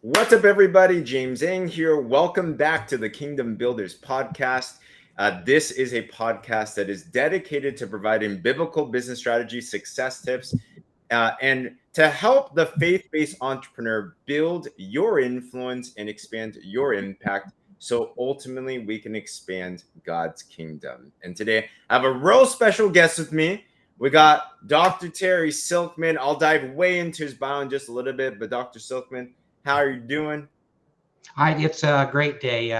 What's up, everybody? James Ng here. Welcome back to the Kingdom Builders podcast. This is a podcast that is dedicated to providing biblical business strategy, success tips, and to help the faith based entrepreneur build your influence and expand your impact. So ultimately, we can expand God's kingdom. And today, I have a real special guest with me. We got Dr. Terry Silkman. I'll dive way into his bio in just a little bit, but Dr. Silkman, how are you doing? It's a great day.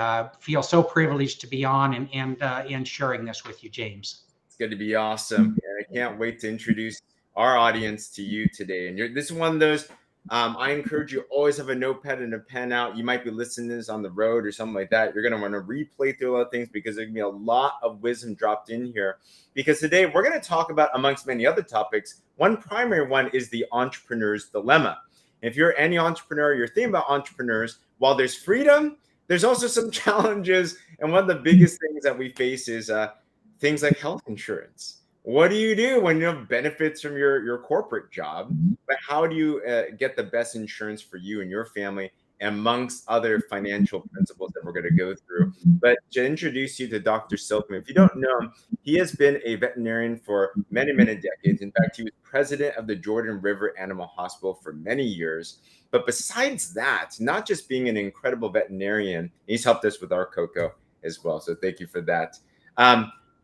Feel so privileged to be on and sharing this with you, James. It's going to be awesome. And I can't wait to introduce our audience to you today. And this is one of those. I encourage you always have a notepad and a pen out. You might be listening to this on the road or something like that. You're going to want to replay through a lot of things because there's going to be a lot of wisdom dropped in here. Because today we're going to talk about, amongst many other topics, one primary one is the entrepreneur's dilemma. If you're any entrepreneur, you're thinking about entrepreneurs, while there's freedom, there's also some challenges. And one of the biggest things that we face is things like health insurance. What do you do when you have benefits from your corporate job? But how do you get the best insurance for you and your family, amongst other financial principles that we're going to go through? But to introduce you to Dr. Silkman, if you don't know him, he has been a veterinarian for many, many decades. In fact, he was president of the Jordan River Animal Hospital for many years. But besides that, not just being an incredible veterinarian, he's helped us with our cocoa as well. So thank you for that.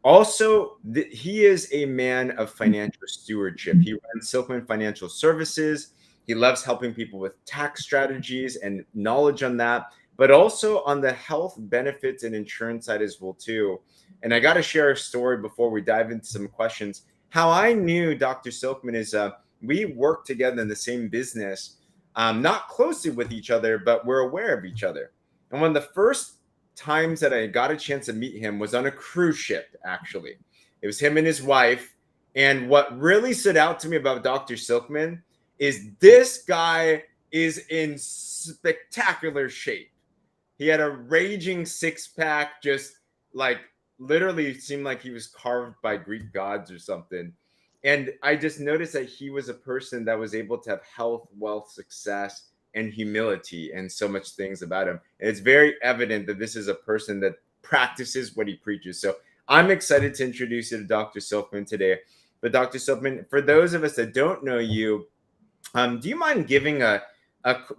Also, he is a man of financial stewardship. He runs Silkman Financial Services. He loves helping people with tax strategies and knowledge on that, but also on the health benefits and insurance side as well too. And I got to share a story before we dive into some questions. How I knew Dr. Silkman is we worked together in the same business, not closely with each other, but we're aware of each other. And one of the first times that I got a chance to meet him was on a cruise ship, actually. It was him and his wife. And what really stood out to me about Dr. Silkman is this guy is in spectacular shape. He had a raging six-pack, just like literally seemed like he was carved by Greek gods or something. And I just noticed that he was a person that was able to have health, wealth, success, and humility and so much things about him. And it's very evident that this is a person that practices what he preaches. So I'm excited to introduce you to Dr. Silkman today. But Dr. Silkman, for those of us that don't know you, do you mind giving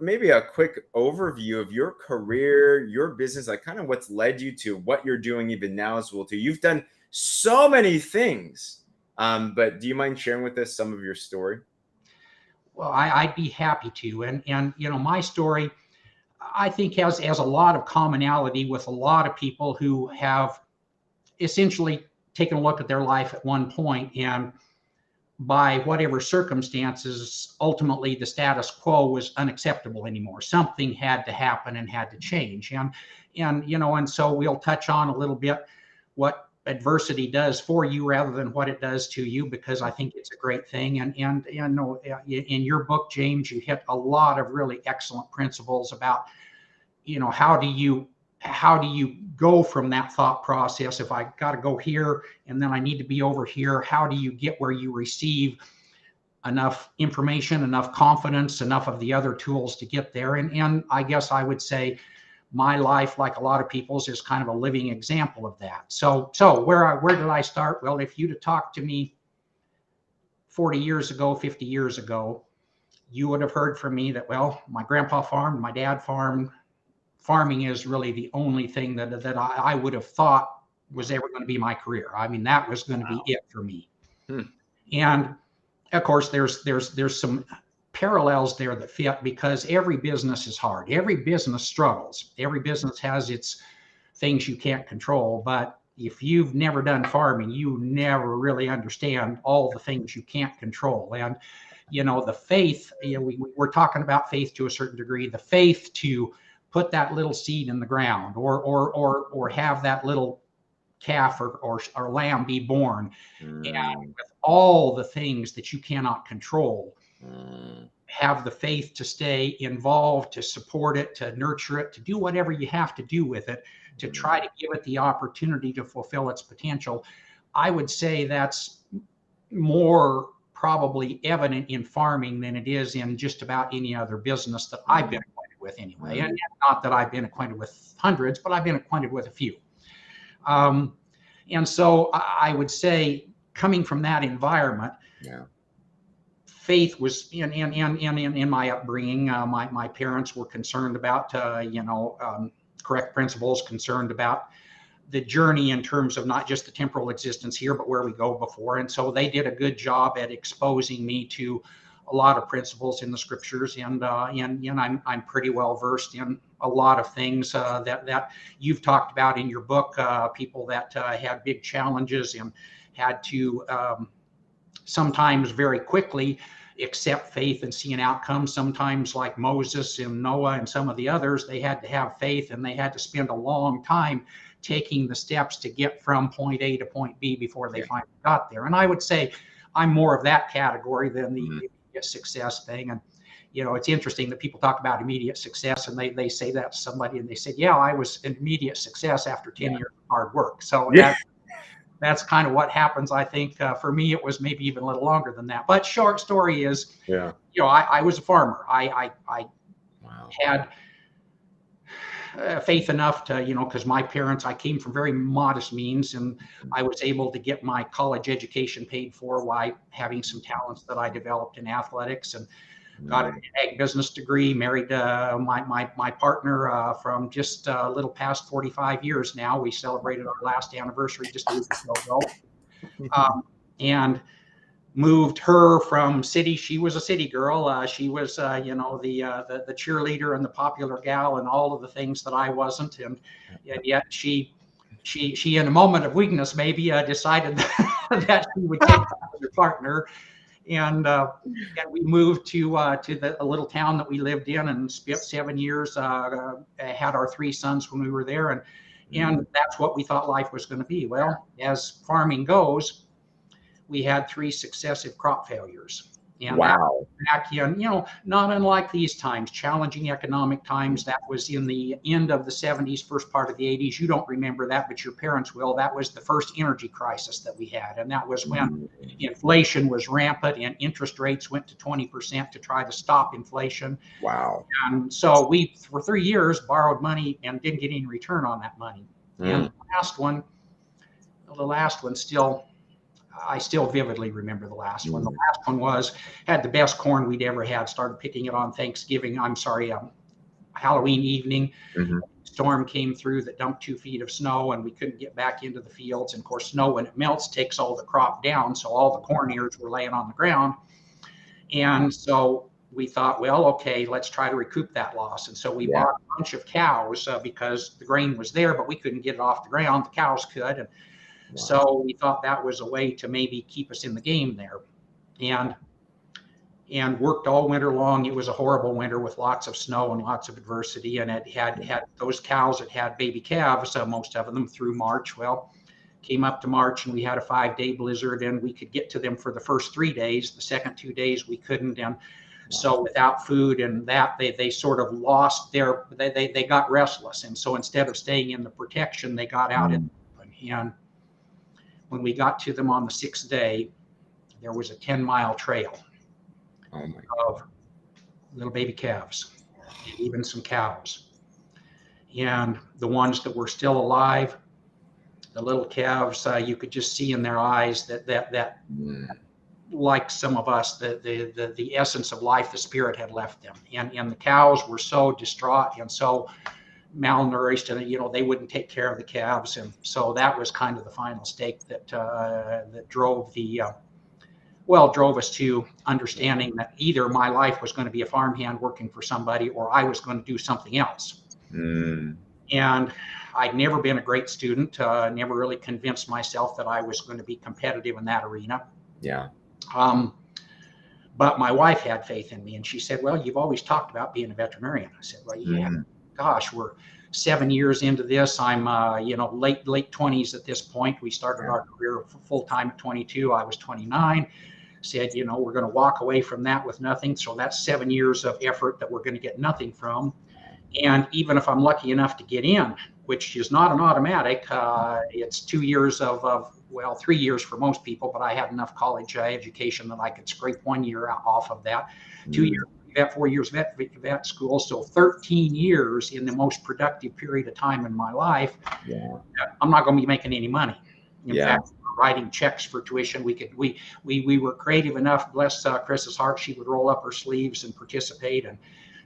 maybe a quick overview of your career, your business, like kind of what's led you to what you're doing even now as well too? You've done so many things, but do you mind sharing with us some of your story? Well, I'd be happy to. And my story, I think has a lot of commonality with a lot of people who have essentially taken a look at their life at one point, and by whatever circumstances, ultimately the status quo was unacceptable anymore. Something had to happen and had to change. And so we'll touch on a little bit what adversity does for you rather than what it does to you, because I think it's a great thing. And in your book, James, you hit a lot of really excellent principles about, how do you go from that thought process? If I got to go here and then I need to be over here, how do you get where you receive enough information, enough confidence, enough of the other tools to get there? And I guess I would say my life, like a lot of people's, is kind of a living example of that. So where did I start? Well, if you'd have talked to me 40 years ago, 50 years ago, you would have heard from me that, well, my grandpa farmed, my dad farmed. Farming is really the only thing that I would have thought was ever going to be my career. I mean, that was going to be it for me. And of course, there's some parallels there that fit, because every business is hard. Every business struggles. Every business has its things you can't control. But if you've never done farming, you never really understand all the things you can't control. And, the faith, we're talking about faith to a certain degree, the faith to put that little seed in the ground, or have that little calf or lamb be born, and with all the things that you cannot control, have the faith to stay involved, to support it, to nurture it, to do whatever you have to do with it, to try to give it the opportunity to fulfill its potential. I would say that's more probably evident in farming than it is in just about any other business that I've been with anyway. And not that I've been acquainted with hundreds, but I've been acquainted with a few. And so I would say, coming from that environment, faith was in my upbringing. My parents were concerned about, correct principles, concerned about the journey in terms of not just the temporal existence here, but where we go before. And so they did a good job at exposing me to a lot of principles in the scriptures, and I'm pretty well versed in a lot of things that you've talked about in your book. People that had big challenges and had to sometimes very quickly accept faith and see an outcome. Sometimes, like Moses and Noah and some of the others, they had to have faith and they had to spend a long time taking the steps to get from point A to point B before they finally got there. And I would say I'm more of that category than the immediate success thing. And it's interesting that people talk about immediate success, and they say that to somebody and they say, yeah, I was an immediate success after 10 years of hard work. So that's kind of what happens. I think for me, it was maybe even a little longer than that. But short story is, I was a farmer. I had faith enough to, because my parents, I came from very modest means, and I was able to get my college education paid for while having some talents that I developed in athletics, and got an ag business degree, married my partner from just a little past 45 years now. We celebrated our last anniversary just a week ago. And moved her from city. She was a city girl. She was, the cheerleader and the popular gal and all of the things that I wasn't. And yet she in a moment of weakness, maybe decided that she would take her partner. And we moved to a little town that we lived in, and spent 7 years. Had our 3 sons when we were there, and that's what we thought life was going to be. Well, as farming goes, we had 3 successive crop failures. And back in, not unlike these times, challenging economic times. That was in the end of the 70s, first part of the 80s. You don't remember that, but your parents will. That was the first energy crisis that we had. And that was when inflation was rampant and interest rates went to 20% to try to stop inflation. Wow. And so we, for 3 years, borrowed money and didn't get any return on that money. And the last one still, I still vividly remember the last one. The last one had the best corn we'd ever had. Started picking it on Halloween evening. Storm came through that dumped 2 feet of snow, and we couldn't get back into the fields. And of course, snow, when it melts, takes all the crop down. So all the corn ears were laying on the ground. And so we thought, well, okay, let's try to recoup that loss. And so we bought a bunch of cows because the grain was there, but we couldn't get it off the ground. The cows could. And so we thought that was a way to maybe keep us in the game there, and worked all winter long. It was a horrible winter with lots of snow and lots of adversity. And it had those cows that had baby calves, most of them through March. Well, came up to March and we had a 5-day blizzard, and we could get to them for the first 3 days. The second 2 days we couldn't. And so without food and that, they sort of lost they got restless. And so instead of staying in the protection, they got out in the open. And when we got to them on the 6th day, there was a 10-mile trail of little baby calves, and even some cows. And the ones that were still alive, the little calves, you could just see in their eyes that like some of us, the essence of life, the spirit had left them. And the cows were so distraught and so malnourished, and they wouldn't take care of the calves. And so that was kind of the final stake that drove us to understanding that either my life was going to be a farmhand working for somebody, or I was going to do something else. And I'd never been a great student, never really convinced myself that I was going to be competitive in that arena. But my wife had faith in me, and she said, well, you've always talked about being a veterinarian. I said, well, yeah. Gosh, we're 7 years into this. I'm, late 20s at this point. We started our career full time at 22. I was 29. Said, we're going to walk away from that with nothing. So that's 7 years of effort that we're going to get nothing from. And even if I'm lucky enough to get in, which is not an automatic, it's 2 years of 3 years for most people. But I had enough college education that I could scrape 1 year off of that. 2 years 4 years vet school. So 13 years in the most productive period of time in my life. Yeah. I'm not going to be making any money. In Yeah. fact, writing checks for tuition, we were creative enough. Bless Chris's heart, she would roll up her sleeves and participate. And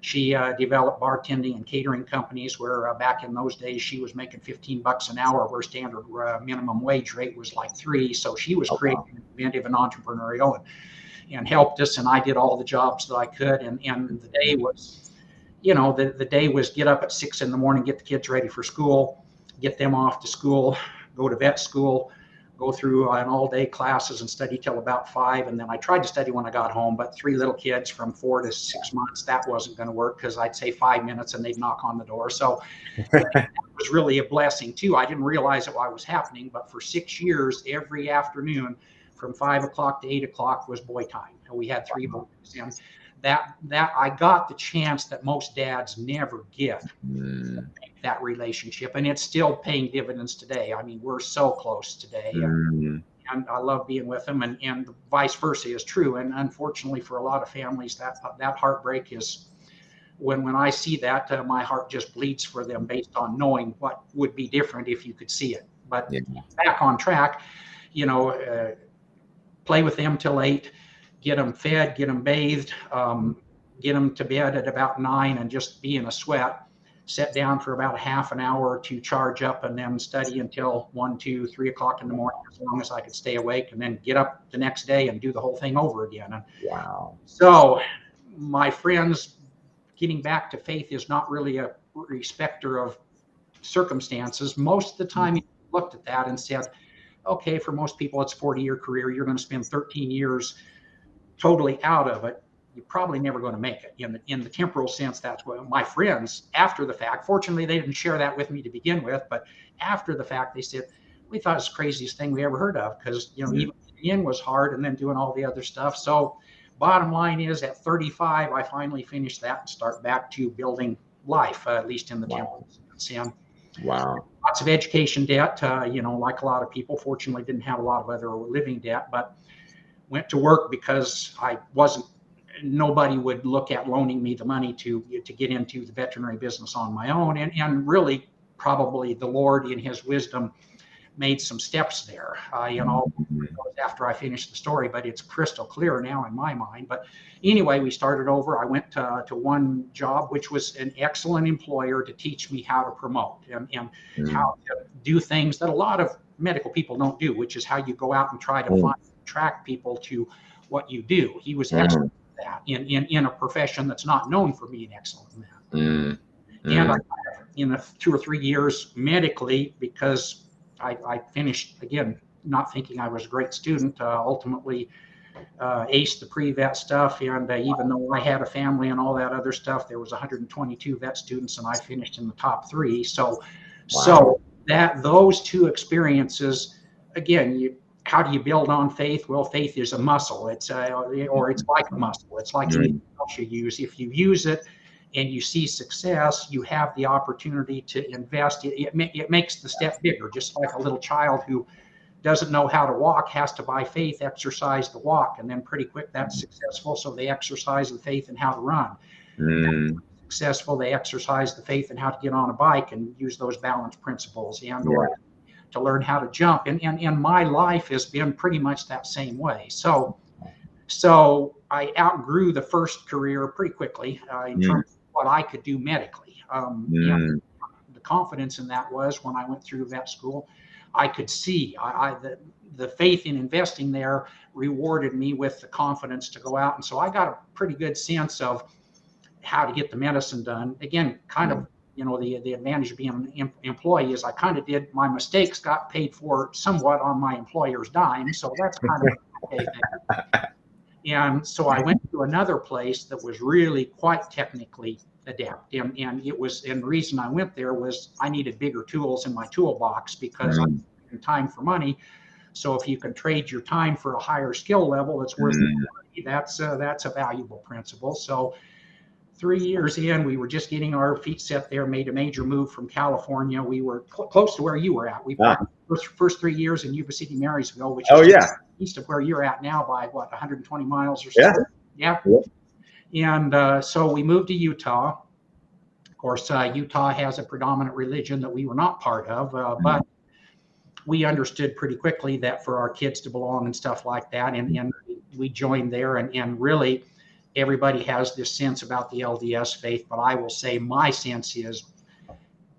she developed bartending and catering companies where back in those days she was making $15 an hour, where standard minimum wage rate was like $3. So she was creative, inventive, and entrepreneurial, and helped us. And I did all the jobs that I could. And the day was, the day was get up at 6 in the morning, get the kids ready for school, get them off to school, go to vet school, go through an all-day classes and study till about 5. And then I tried to study when I got home, but 3 little kids from 4 to 6 months, that wasn't going to work, because I'd say 5 minutes and they'd knock on the door. So that was really a blessing too. I didn't realize it while it was happening, but for 6 years, every afternoon from 5 o'clock to 8 o'clock was boy time. And we had 3 boys. And that I got the chance that most dads never get, that relationship, and it's still paying dividends today. I mean, we're so close today, and I love being with them, and vice versa is true. And unfortunately for a lot of families, that heartbreak is, when I see that, my heart just bleeds for them, based on knowing what would be different if you could see it. But back on track, play with them till 8, get them fed, get them bathed, get them to bed at about 9, and just be in a sweat. Sit down for about a half an hour to charge up, and then study until 1, 2, 3 o'clock in the morning, as long as I could stay awake, and then get up the next day and do the whole thing over again. And wow. So, my friends, getting back to faith is not really a respecter of circumstances. Most of the time, you looked at that and said, okay, for most people, it's a 40-year career. You're going to spend 13 years totally out of it. You're probably never going to make it. In the temporal sense, that's what my friends, after the fact, fortunately, they didn't share that with me to begin with, but after the fact, they said, we thought it was the craziest thing we ever heard of, because, even the end was hard, and then doing all the other stuff. So bottom line is, at 35, I finally finished that and start back to building life, at least in the temporal sense. And lots of education debt, like a lot of people. Fortunately, didn't have a lot of other living debt, but went to work because nobody would look at loaning me the money to get into the veterinary business on my own. And really, probably the Lord in his wisdom made some steps there, after I finished the story, but it's crystal clear now in my mind. But anyway, we started over. I went to one job, which was an excellent employer to teach me how to promote and how to do things that a lot of medical people don't do, which is how you go out and try to attract people to what you do. He was excellent at that in a profession that's not known for being excellent in that. And in 2 or 3 years medically, because I finished, again, not thinking I was a great student, ultimately aced the pre-vet stuff. And even though I had a family and all that other stuff, there was 122 vet students, and I finished in the top 3. So that those 2 experiences, again, how do you build on faith? Well, faith is a muscle. It's like a muscle. It's like anything else you use. If you use it and you see success, you have the opportunity to invest. It makes the step bigger, just like a little child who doesn't know how to walk has to, by faith, exercise the walk, and then pretty quick that's successful. So they exercise the faith in how to run. Successful, they exercise the faith in how to get on a bike and use those balance principles, and or to learn how to jump. And my life has been pretty much that same way. So I outgrew the first career pretty quickly in terms of what I could do medically. And the confidence in that was, when I went through vet school, I could see the faith in investing there rewarded me with the confidence to go out. And so I got a pretty good sense of how to get the medicine done. Again, kind of, the advantage of being an employee is I kind of did my mistakes, got paid for somewhat on my employer's dime. So that's kind of okay thing. And so I went to another place that was really quite technically adept. And the reason I went there was I needed bigger tools in my toolbox, because I'm in time for money. So if you can trade your time for a higher skill level, it's worth the money. That's a valuable principle. So 3 years in, we were just getting our feet set there, made a major move from California. We were close to where you were at. We first 3 years in Yuba City, Marysville, which is east of where you're at now by 120 miles or so. Yeah. And so we moved to Utah. Of course, Utah has a predominant religion that we were not part of, but we understood pretty quickly that for our kids to belong and stuff like that, and we joined there, and really everybody has this sense about the LDS faith, but I will say my sense is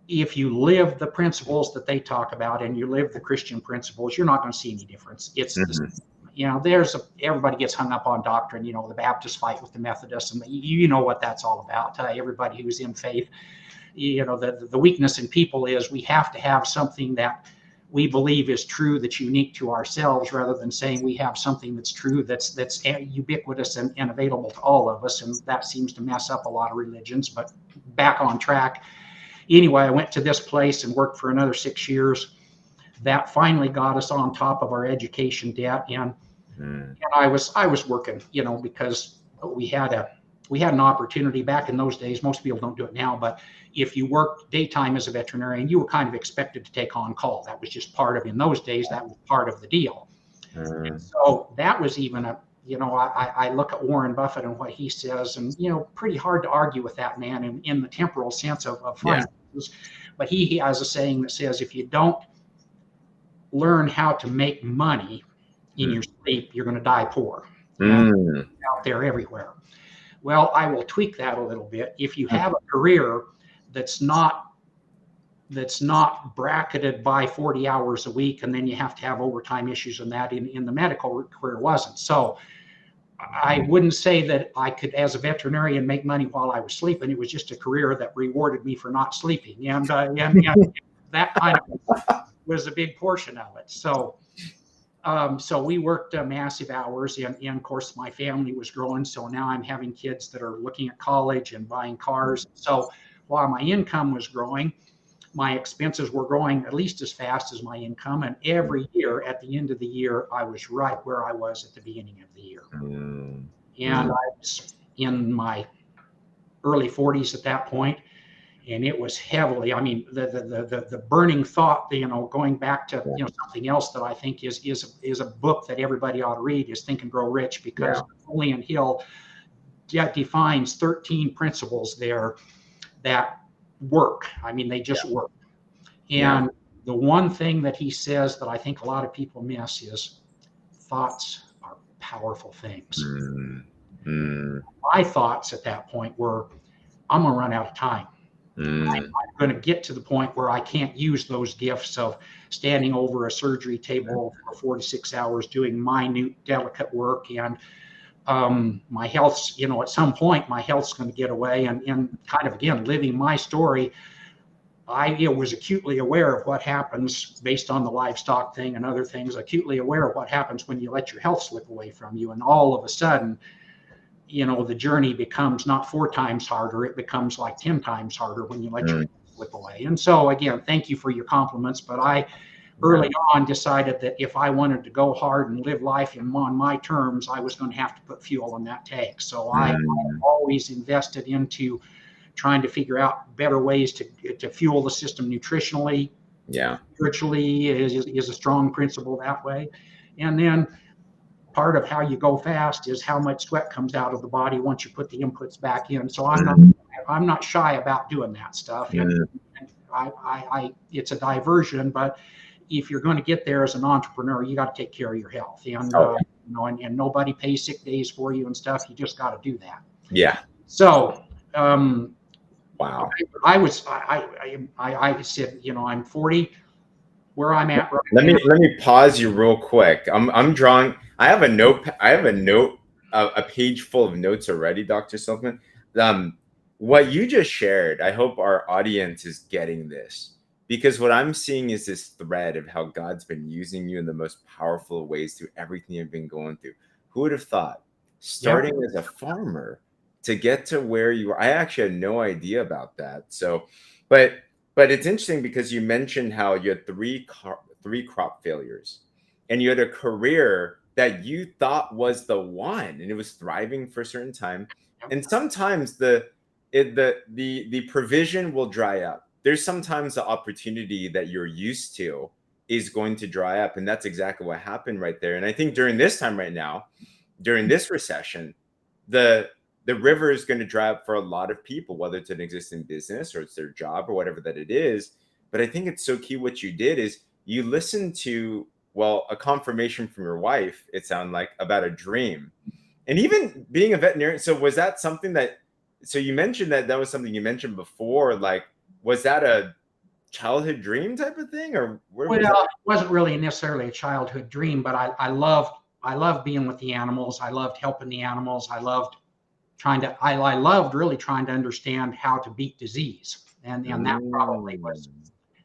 if you live the principles that they talk about and you live the Christian principles, you're not going to see any difference. It's everybody gets hung up on doctrine. The Baptists fight with the Methodists, and you know what that's all about. Everybody who's in faith, the weakness in people is we have to have something that we believe is true that's unique to ourselves, rather than saying we have something that's true that's ubiquitous and available to all of us. And that seems to mess up a lot of religions. But back on track. Anyway, I went to this place and worked for another 6 years. That finally got us on top of our education debt, and I was working, because we had an opportunity back in those days. Most people don't do it now, but if you worked daytime as a veterinarian, you were kind of expected to take on call. That was just part of, in those days, that was part of the deal. And so that was even I look at Warren Buffett and what he says, and pretty hard to argue with that man in the temporal sense of finances. Yeah. But he has a saying that says, if you don't learn how to make money in your sleep, you're going to die poor. Out there everywhere. Well, I will tweak that a little bit. If you have a career that's not bracketed by 40 hours a week, and then you have to have overtime issues, and that in the medical career wasn't. So I wouldn't say that I could, as a veterinarian, make money while I was sleeping. It was just a career that rewarded me for not sleeping, and that kind of was a big portion of it. So we worked massive hours, and of course my family was growing. So now I'm having kids that are looking at college and buying cars. So while my income was growing, my expenses were growing at least as fast as my income. And every year, at the end of the year, I was right where I was at the beginning of the year. And I was in my early 40s at that point. And it was heavily, the burning thought, going back to, something else that I think is a book that everybody ought to read, is Think and Grow Rich, because Napoleon Hill defines 13 principles there that work. They just work. And the one thing that he says that I think a lot of people miss is thoughts are powerful things. My thoughts at that point were, I'm going to run out of time. I'm going to get to the point where I can't use those gifts of standing over a surgery table for 4 to 6 hours doing minute, delicate work. And my health's, at some point, my health's going to get away. And kind of, again, living my story, I was acutely aware of what happens based on the livestock thing and other things, acutely aware of what happens when you let your health slip away from you. And all of a sudden, the journey becomes not 4 times harder. It becomes like 10 times harder when you let your health slip away. And so, again, thank you for your compliments. But I early on decided that if I wanted to go hard and live life on my terms, I was going to have to put fuel in that tank. So I always invested into trying to figure out better ways to fuel the system nutritionally. Spiritually is a strong principle that way. And then part of how you go fast is how much sweat comes out of the body once you put the inputs back in. So I'm not shy about doing that stuff. And it's a diversion, but if you're going to get there as an entrepreneur, you got to take care of your health. And and nobody pays sick days for you and stuff. You just got to do that. So wow. I said, I'm 40. Where I'm at right let now. Let me pause you real quick. I'm drawing. I have a note. A page full of notes already, Dr. Silkman. What you just shared, I hope our audience is getting this, because what I'm seeing is this thread of how God's been using you in the most powerful ways through everything you've been going through. Who would have thought, starting as a farmer to get to where you are? I actually had no idea about that. So, but it's interesting because you mentioned how you had three crop failures, and you had a career that you thought was the one, and it was thriving for a certain time. And sometimes the provision will dry up. There's sometimes the opportunity that you're used to is going to dry up, and that's exactly what happened right there. And I think during this time right now, during this recession, the the river is going to dry up for a lot of people, whether it's an existing business or it's their job or whatever that it is. But I think it's so key what you did is you listened to, well, a confirmation from your wife, it sounded like, about a dream. And even being a veterinarian, so was that something that, so you mentioned that was something you mentioned before, like, was that a childhood dream type of thing, or where was Well, it wasn't really necessarily a childhood dream, but I loved being with the animals. I loved helping the animals. I loved really trying to understand how to beat disease. And that probably was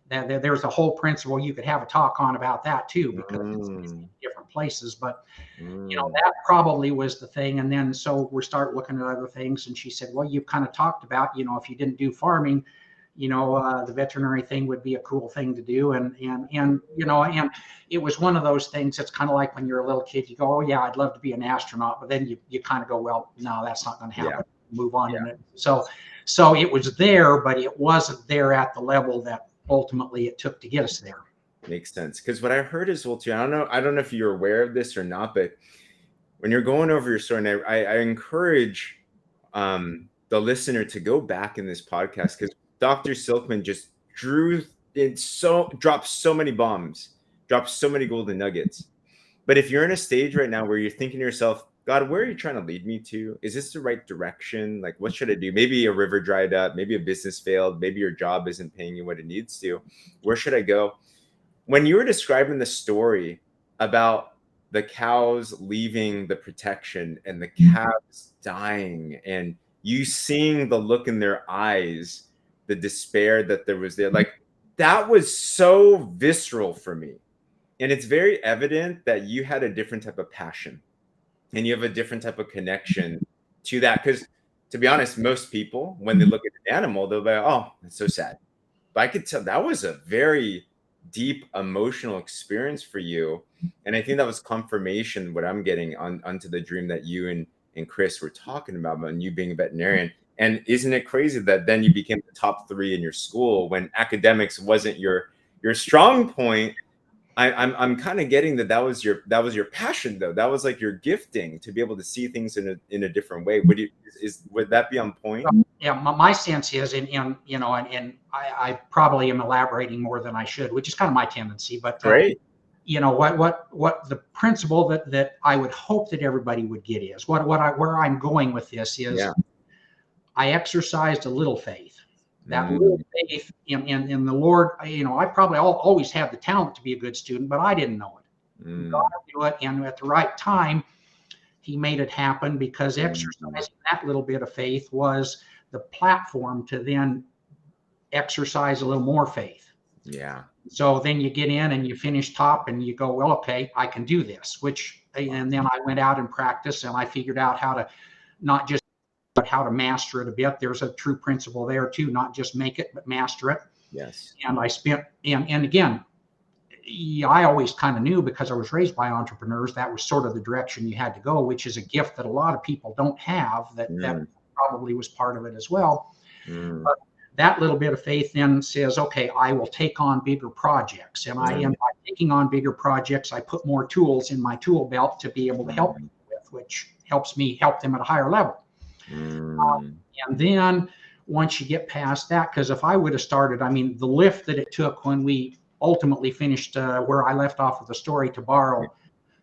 that. There's a whole principle you could have a talk on about that too, because it's in different places. But that probably was the thing. And then so we start looking at other things. And she said, well, you kind of talked about, if you didn't do farming, the veterinary thing would be a cool thing to do. And it was one of those things that's kind of like when you're a little kid, you go, oh yeah, I'd love to be an astronaut. But then you kind of go, well, no, that's not going to happen. Yeah. Move on. Yeah. So it was there, but it wasn't there at the level that ultimately it took to get us there. Makes sense. Because what I heard is, well, too, I don't know if you're aware of this or not, but when you're going over your story, and I encourage the listener to go back in this podcast, because Dr. Silkman just dropped so many bombs, dropped so many golden nuggets. But if you're in a stage right now where you're thinking to yourself, God, where are you trying to lead me to? Is this the right direction? Like, what should I do? Maybe a river dried up, maybe a business failed, maybe your job isn't paying you what it needs to. Where should I go? When you were describing the story about the cows leaving the protection and the calves dying, and you seeing the look in their eyes, the despair that there was there, like, that was so visceral for me. And it's very evident that you had a different type of passion and you have a different type of connection to that. Because to be honest, most people, when they look at an animal, they'll be like, oh, it's so sad. But I could tell that was a very deep emotional experience for you. And I think that was confirmation, what I'm getting onto the dream that you and Chris were talking about you being a veterinarian. And isn't it crazy that then you became the top 3 in your school when academics wasn't your strong point? I'm kind of getting that was your passion, though. That was like your gifting, to be able to see things in a different way. Would that be on point? Yeah, my sense is, and I probably am elaborating more than I should, which is kind of my tendency. But great. What the principle that I would hope that everybody would get is where I'm going with this is, I exercised a little faith. That little faith in the Lord. I probably always had the talent to be a good student, but I didn't know it. God knew it, and at the right time, He made it happen, because exercising that little bit of faith was the platform to then exercise a little more faith. Yeah. So then you get in and you finish top, and you go, well, okay, I can do this. And then I went out and practiced, and I figured out how to not just, but how to master it a bit. There's a true principle there too, not just make it, but master it. Yes. And I spent, and again, I always kind of knew, because I was raised by entrepreneurs, that was sort of the direction you had to go, which is a gift that a lot of people don't have. That probably was part of it as well. But that little bit of faith then says, okay, I will take on bigger projects. And by taking on bigger projects, I put more tools in my tool belt to be able to help people with, which helps me help them at a higher level. And then once you get past that, because if I would have started, the lift that it took when we ultimately finished where I left off with the story, to borrow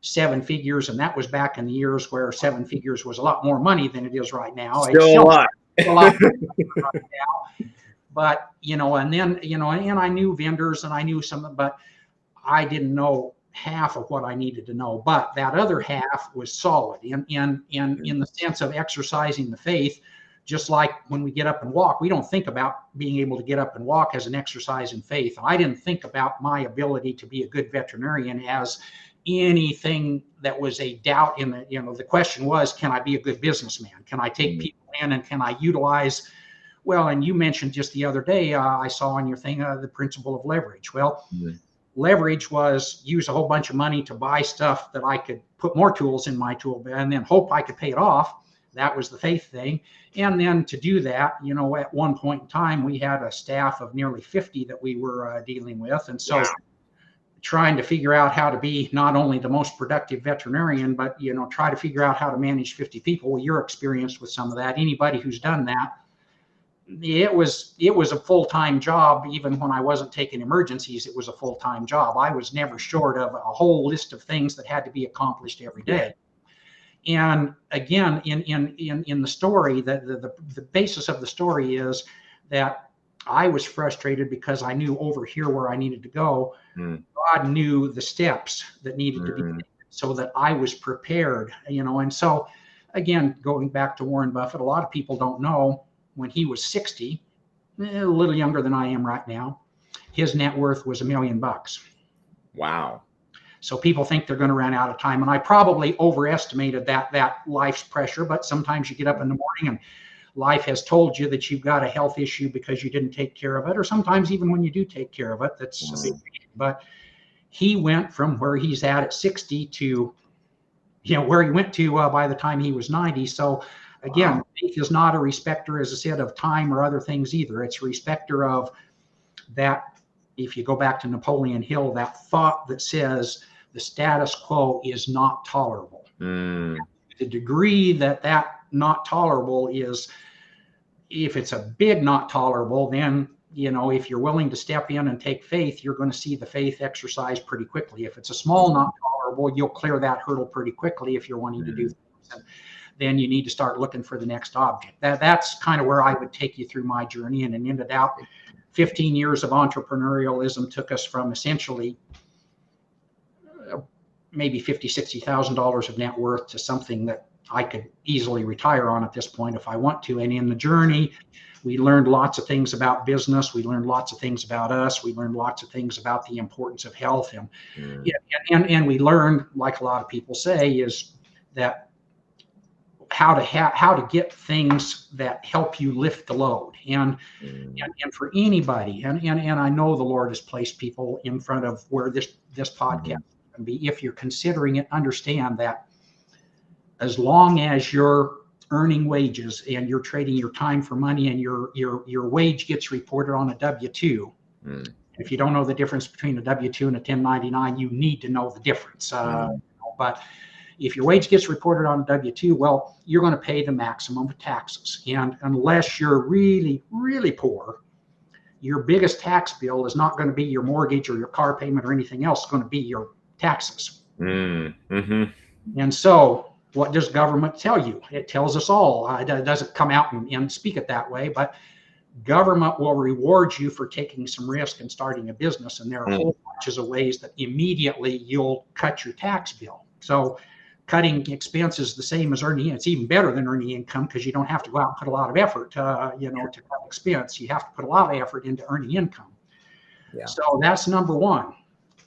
7 figures, and that was back in the years where 7 figures was a lot more money than it is right now. Still a lot. Right now. But and then and I knew vendors, and I knew some, but I didn't know half of what I needed to know. But that other half was solid in the sense of exercising the faith. Just like when we get up and walk, we don't think about being able to get up and walk as an exercise in faith. I didn't think about my ability to be a good veterinarian as anything that was a doubt in the question was, can I be a good businessman? Can I take people in, and can I utilize, well, and you mentioned just the other day, I saw on your thing, the principle of leverage. Well, leverage was use a whole bunch of money to buy stuff that I could put more tools in my tool belt, and then hope I could pay it off. That was the faith thing. And then to do that, at one point in time, we had a staff of nearly 50 that we were dealing with. And so, trying to figure out how to be not only the most productive veterinarian, but, try to figure out how to manage 50 people. Well, you're experienced with some of that. Anybody who's done that, it was a full-time job. Even when I wasn't taking emergencies, it was a full-time job. I was never short of a whole list of things that had to be accomplished every day. And again, in the story, the basis of the story is that I was frustrated because I knew over here where I needed to go. God knew the steps that needed to be taken so that I was prepared, And so, again, going back to Warren Buffett, a lot of people don't know when he was 60, a little younger than I am right now, his net worth was $1 million. Wow. So people think they're going to run out of time. And I probably overestimated that life's pressure, but sometimes you get up in the morning and life has told you that you've got a health issue because you didn't take care of it. Or sometimes even when you do take care of it, that's a big issue. But he went from where he's at 60 to, where he went to by the time he was 90. So again, faith is not a respecter, as I said, of time or other things either. It's a respecter of that. If you go back to Napoleon Hill, that thought that says the status quo is not tolerable. The degree that not tolerable is, if it's a big not tolerable, then, if you're willing to step in and take faith, you're going to see the faith exercise pretty quickly. If it's a small not tolerable, you'll clear that hurdle pretty quickly if you're wanting to do things. And then you need to start looking for the next object. That's kind of where I would take you through my journey. And it ended out 15 years of entrepreneurialism took us from essentially maybe $50,000, $60,000 of net worth to something that I could easily retire on at this point if I want to. And in the journey, we learned lots of things about business. We learned lots of things about us. We learned lots of things about the importance of health. And we learned, like a lot of people say, is that how to get things that help you lift the load. And for anybody, and I know the Lord has placed people in front of where this podcast can be. If you're considering it, understand that as long as you're earning wages and you're trading your time for money, and your wage gets reported on a W-2. If you don't know the difference between a W-2 and a 1099, you need to know the difference. But if your wage gets reported on a W-2, well, you're going to pay the maximum of taxes. And unless you're really, really poor, your biggest tax bill is not going to be your mortgage or your car payment or anything else. It's going to be your taxes. And so what does government tell you? It tells us all. It doesn't come out and speak it that way, but government will reward you for taking some risk and starting a business. And there are whole bunches of ways that immediately you'll cut your tax bill. So cutting expense is the same as earning. It's even better than earning income because you don't have to go out and put a lot of effort, to cut expense. You have to put a lot of effort into earning income. So that's number one.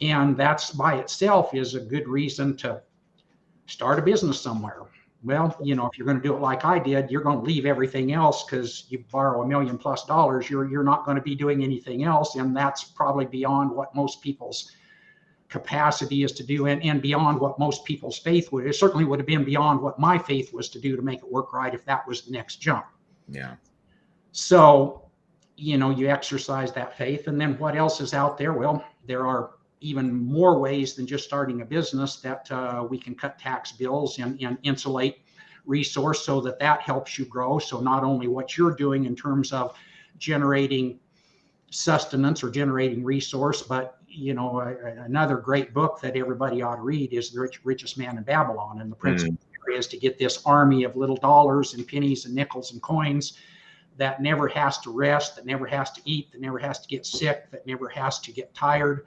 And that's by itself is a good reason to start a business somewhere. Well, if you're going to do it like I did, you're going to leave everything else because you borrow $1 million+ You're not going to be doing anything else. And that's probably beyond what most people's capacity is to do, and beyond what most people's faith would. It certainly would have been beyond what my faith was to do to make it work right if that was the next jump. So, you exercise that faith. And then what else is out there? Well, there are even more ways than just starting a business that we can cut tax bills and insulate resource so that helps you grow. So not only what you're doing in terms of generating sustenance or generating resource, but another great book that everybody ought to read is The Richest Man in Babylon. And the principle is to get this army of little dollars and pennies and nickels and coins that never has to rest, that never has to eat, that never has to get sick, that never has to get tired,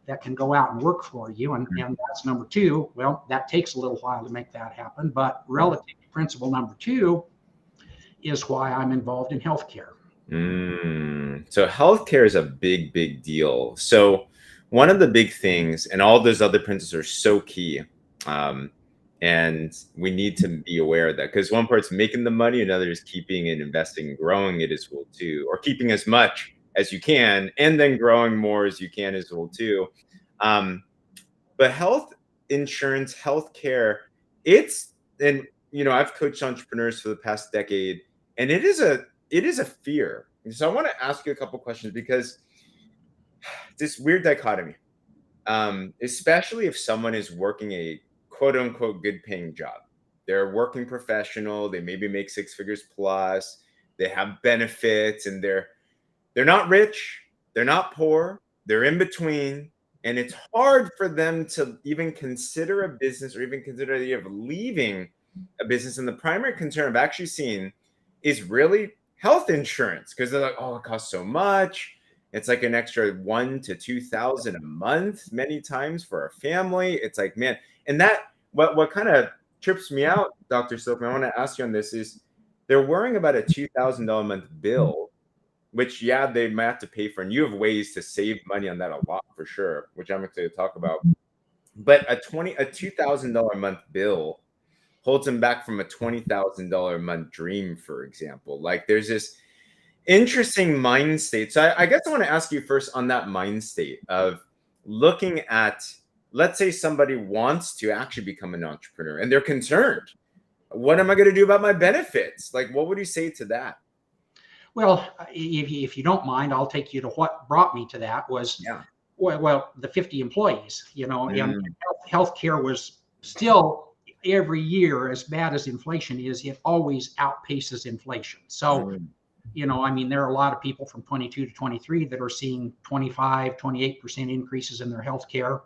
that can go out and work for you. And that's number two. Well, that takes a little while to make that happen. But relative to principle number two is why I'm involved in healthcare. So healthcare is a big, big deal. So one of the big things, and all those other principles are so key, and we need to be aware of that, because one part's making the money, another is keeping and investing and growing it as well too, or keeping as much as you can and then growing more as you can as well too. But health insurance, healthcare, I've coached entrepreneurs for the past decade, and it is a fear. So I want to ask you a couple questions, because this weird dichotomy. especially if someone is working a quote unquote good paying job. They're a working professional. They maybe make six figures plus. They have benefits, and they're not rich. They're not poor. They're in between. And it's hard for them to even consider a business or even consider the idea of leaving a business. And the primary concern I've actually seen is really health insurance, because they're like, oh, it costs so much. It's like an extra 1,000 to 2,000 a month, many times for a family. It's like, man, and that what kind of trips me out, Dr. Silkman, I want to ask you on this is they're worrying about a $2,000 a month bill, which, yeah, they might have to pay for. And you have ways to save money on that a lot for sure, which I'm excited to talk about. But a $2,000 a month bill holds them back from a $20,000 a month dream, for example. Like there's this interesting mind state. So I guess I want to ask you first on that mind state of looking at, let's say somebody wants to actually become an entrepreneur and they're concerned. What am I going to do about my benefits? Like, what would you say to that? Well, if you don't mind, I'll take you to what brought me to that was, well, the 50 employees, and healthcare was still every year, as bad as inflation is, it always outpaces inflation. So, I mean, there are a lot of people from 22 to 23 that are seeing 25, 28% increases in their healthcare.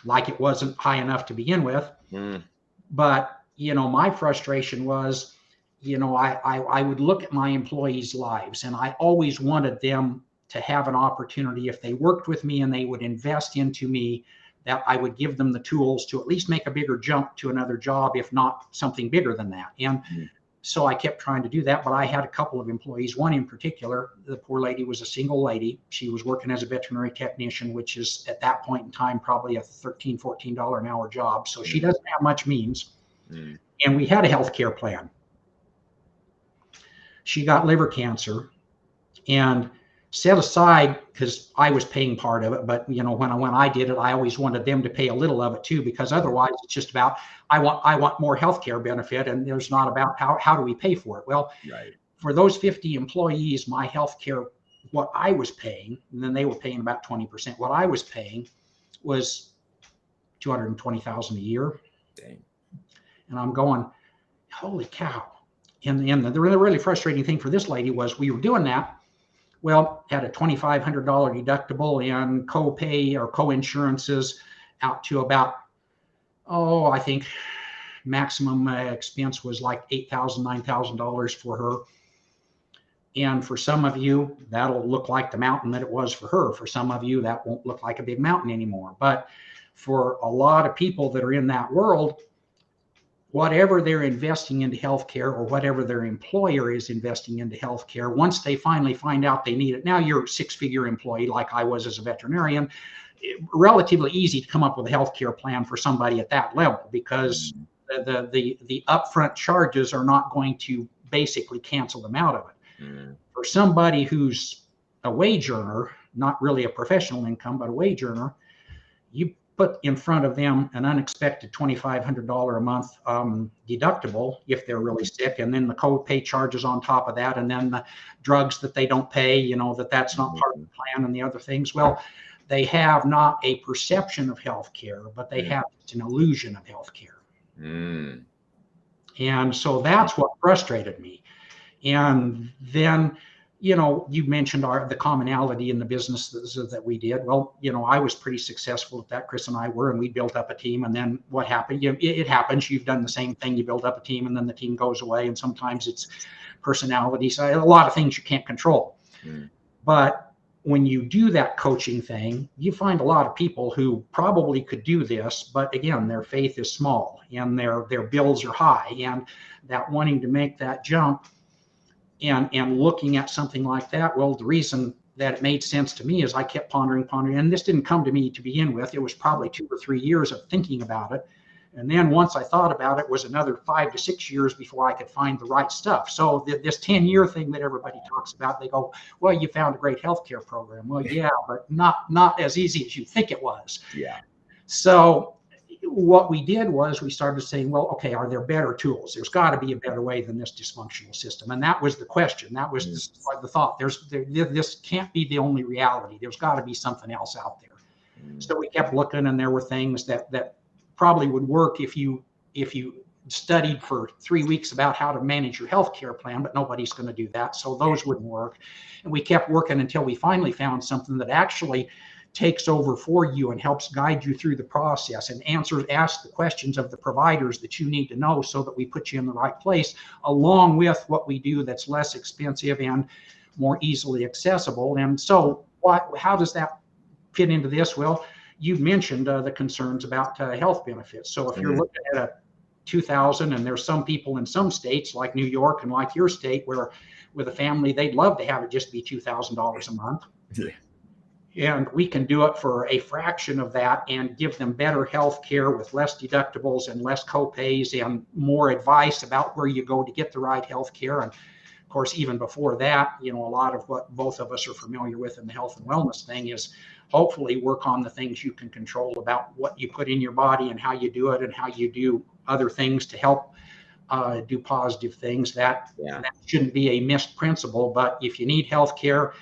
Like it wasn't high enough to begin with. But, my frustration was, I would look at my employees' lives, and I always wanted them to have an opportunity if they worked with me and they would invest into me, that I would give them the tools to at least make a bigger jump to another job, if not something bigger than that. And so I kept trying to do that, but I had a couple of employees, one in particular. The poor lady was a single lady. She was working as a veterinary technician, which is at that point in time probably a $13, $14 an hour job. So she doesn't have much means. And we had a health care plan. She got liver cancer and set aside, because I was paying part of it, but when I did it, I always wanted them to pay a little of it too, because otherwise it's just about I want more healthcare benefit, and there's not about how do we pay for it. Well, for those 50 employees, my healthcare, what I was paying, and then they were paying about 20%. What I was paying was $220,000 a year. Dang. And I'm going, holy cow. And the really frustrating thing for this lady was we were doing that. Well, had a $2,500 deductible and co-pay or co-insurances out to about, I think maximum expense was like $8,000, $9,000 for her. And for some of you, that'll look like the mountain that it was for her. For some of you, that won't look like a big mountain anymore. But for a lot of people that are in that world, whatever they're investing into healthcare, or whatever their employer is investing into healthcare, once they finally find out they need it, now you're a six-figure employee like I was as a veterinarian, relatively easy to come up with a healthcare plan for somebody at that level, because the upfront charges are not going to basically cancel them out of it. For somebody who's a wage earner, not really a professional income, but a wage earner, you put in front of them an unexpected $2,500 a month deductible if they're really sick, and then the co-pay charges on top of that, and then the drugs that they don't pay, that's not part of the plan, and the other things. Well, they have not a perception of healthcare, but they have an illusion of healthcare. And so that's what frustrated me. And then, you mentioned the commonality in the businesses that we did. Well, I was pretty successful at that. Chris and I were, and we built up a team. And then what happened? It happens. You've done the same thing. You build up a team, and then the team goes away. And sometimes it's personalities. A lot of things you can't control. But when you do that coaching thing, you find a lot of people who probably could do this, but again, their faith is small and their bills are high, and that wanting to make that jump. And looking at something like that, well, the reason that it made sense to me is I kept pondering, and this didn't come to me to begin with. It was probably 2 or 3 years of thinking about it. And then once I thought about it, was another 5 to 6 years before I could find the right stuff. So this 10-year thing that everybody talks about, they go, well, you found a great healthcare program. Well, yeah, but not as easy as you think it was. So what we did was we started saying, well, okay, are there better tools? There's got to be a better way than this dysfunctional system. And that was the question. That was the thought. This can't be the only reality. There's got to be something else out there. So we kept looking, and there were things that probably would work if you studied for 3 weeks about how to manage your healthcare plan, but nobody's going to do that. So those wouldn't work. And we kept working until we finally found something that actually takes over for you and helps guide you through the process and ask the questions of the providers that you need to know so that we put you in the right place, along with what we do that's less expensive and more easily accessible. And so how does that fit into this? Well, you mentioned the concerns about health benefits. So if you're looking at a 2,000, and there's some people in some states like New York and like your state where with a family, they'd love to have it just be $2,000 a month. Yeah. And we can do it for a fraction of that and give them better health care with less deductibles and less co-pays and more advice about where you go to get the right health care. And of course, even before that, a lot of what both of us are familiar with in the health and wellness thing is hopefully work on the things you can control about what you put in your body and how you do it and how you do other things to help do positive things. That shouldn't be a missed principle. But if you need health care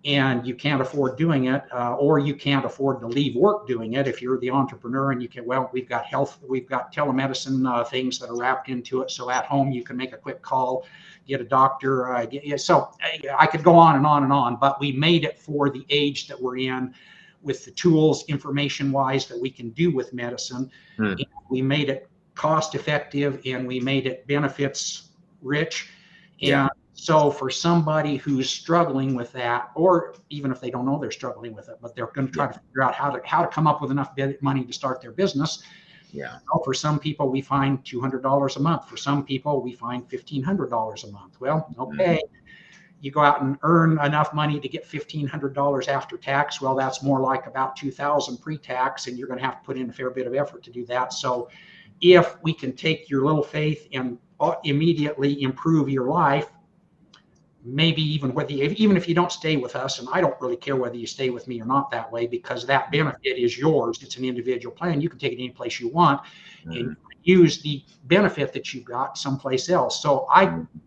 and you can't afford doing it, or you can't afford to leave work doing it, if you're the entrepreneur and we've got telemedicine things that are wrapped into it. So at home, you can make a quick call, get a doctor. So I could go on and on and on, but we made it for the age that we're in with the tools, information-wise, that we can do with medicine. And we made it cost-effective and we made it benefits-rich. And so for somebody who's struggling with that, or even if they don't know they're struggling with it, but they're going to try to figure out how to come up with enough money to start their business. Yeah. For some people, we find $200 a month. For some people, we find $1,500 a month. Well, okay. You go out and earn enough money to get $1,500 after tax. Well, that's more like about $2,000 pre-tax, and you're going to have to put in a fair bit of effort to do that. So if we can take your little faith and immediately improve your life, maybe even if you don't stay with us, and I don't really care whether you stay with me or not that way, because that benefit is yours. It's an individual plan. You can take it any place you want and use the benefit that you've got someplace else. So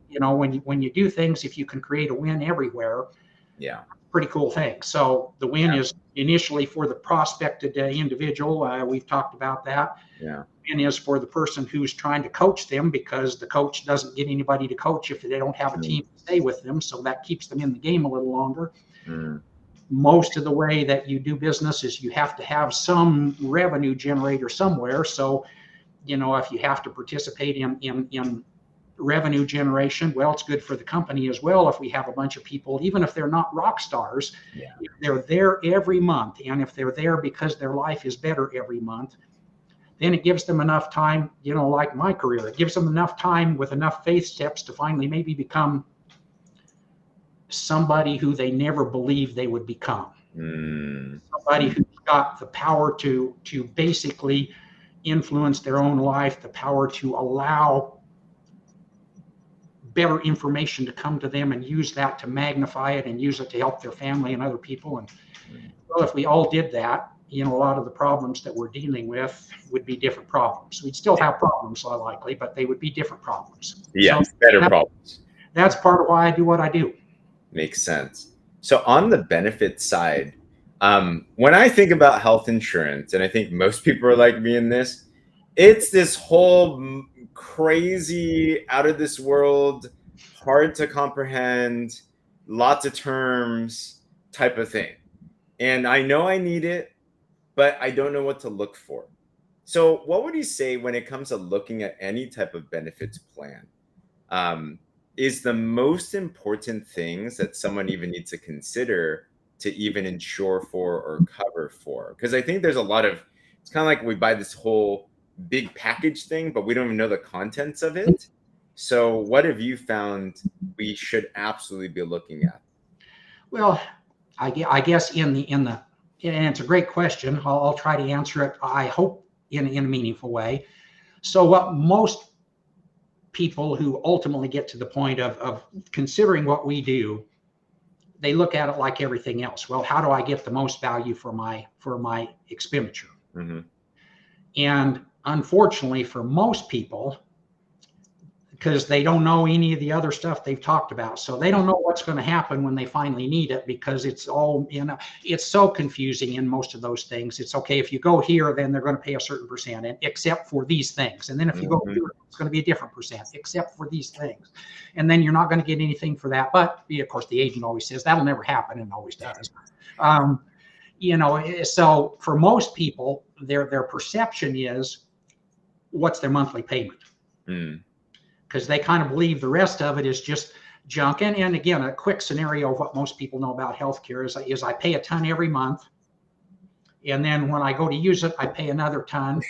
when you do things, if you can create a win everywhere, pretty cool thing. So the win is initially for the prospected individual. We've talked about that. And is for the person who's trying to coach them, because the coach doesn't get anybody to coach if they don't have a team to stay with them. So that keeps them in the game a little longer. Most of the way that you do business is you have to have some revenue generator somewhere. So, if you have to participate in revenue generation, well, it's good for the company as well. If we have a bunch of people, even if they're not rock stars, if they're there every month, and if they're there because their life is better every month, then it gives them enough time, like my career, it gives them enough time with enough faith steps to finally maybe become somebody who they never believed they would become. Somebody who's got the power to basically influence their own life, the power to allow better information to come to them and use that to magnify it and use it to help their family and other people. And well, if we all did that, a lot of the problems that we're dealing with would be different problems. We'd still have problems, likely, but they would be different problems. Better problems. That's part of why I do what I do. Makes sense. So on the benefit side, when I think about health insurance, and I think most people are like me in this, it's this whole crazy, out of this world, hard to comprehend, lots of terms type of thing. And I know I need it, but I don't know what to look for. So what would you say when it comes to looking at any type of benefits plan? Is the most important things that someone even needs to consider to even insure for or cover for? Because I think there's it's kind of like we buy this whole big package thing, but we don't even know the contents of it. So what have you found we should absolutely be looking at? Well, I guess and it's a great question. I'll try to answer it, I hope, in a meaningful way. So what most people who ultimately get to the point of considering what we do, they look at it like everything else. Well, how do I get the most value for my expenditure? And unfortunately, for most people, because they don't know any of the other stuff they've talked about. So they don't know what's going to happen when they finally need it, because it's all, it's so confusing in most of those things. It's okay, if you go here, then they're going to pay a certain percent, and except for these things. And then if you go here, it's going to be a different percent, except for these things. And then you're not going to get anything for that. But of course, the agent always says that'll never happen, and always does. So for most people, their perception is, what's their monthly payment? Because they kind of believe the rest of it is just junk. And again, a quick scenario of what most people know about healthcare is I pay a ton every month. And then when I go to use it, I pay another ton.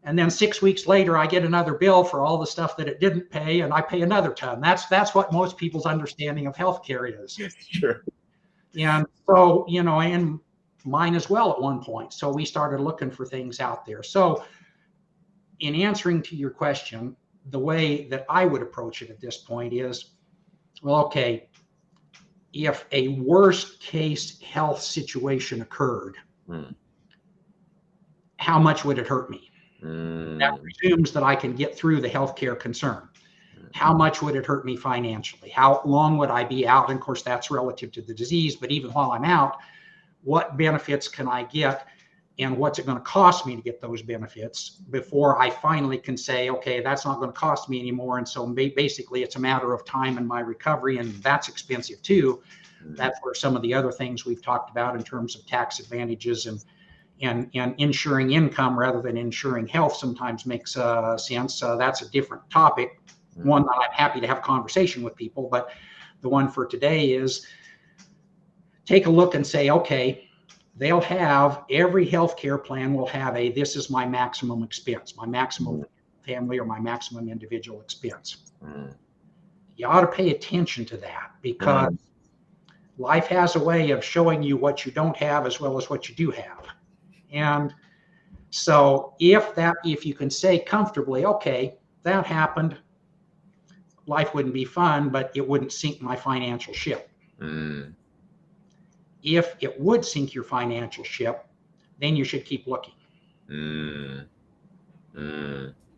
And then 6 weeks later, I get another bill for all the stuff that it didn't pay, and I pay another ton. That's what most people's understanding of healthcare is. Sure. And so, and mine as well at one point. So we started looking for things out there. So in answering to your question, the way that I would approach it at this point is, well, okay, if a worst case health situation occurred, how much would it hurt me? That presumes that I can get through the healthcare concern. How much would it hurt me financially? How long would I be out? And of course, that's relative to the disease. But even while I'm out, what benefits can I get? And what's it going to cost me to get those benefits before I finally can say, okay, that's not going to cost me anymore. And so basically it's a matter of time and my recovery, and that's expensive too. That's where some of the other things we've talked about in terms of tax advantages and insuring income rather than insuring health sometimes makes sense. That's a different topic, one that I'm happy to have a conversation with people. But the one for today is take a look and say, okay, they'll have, every healthcare plan will have this is my maximum expense, my maximum family or my maximum individual expense. You ought to pay attention to that, because life has a way of showing you what you don't have as well as what you do have. And so if you can say comfortably, okay, that happened, life wouldn't be fun, but it wouldn't sink my financial ship. If it would sink your financial ship, then you should keep looking.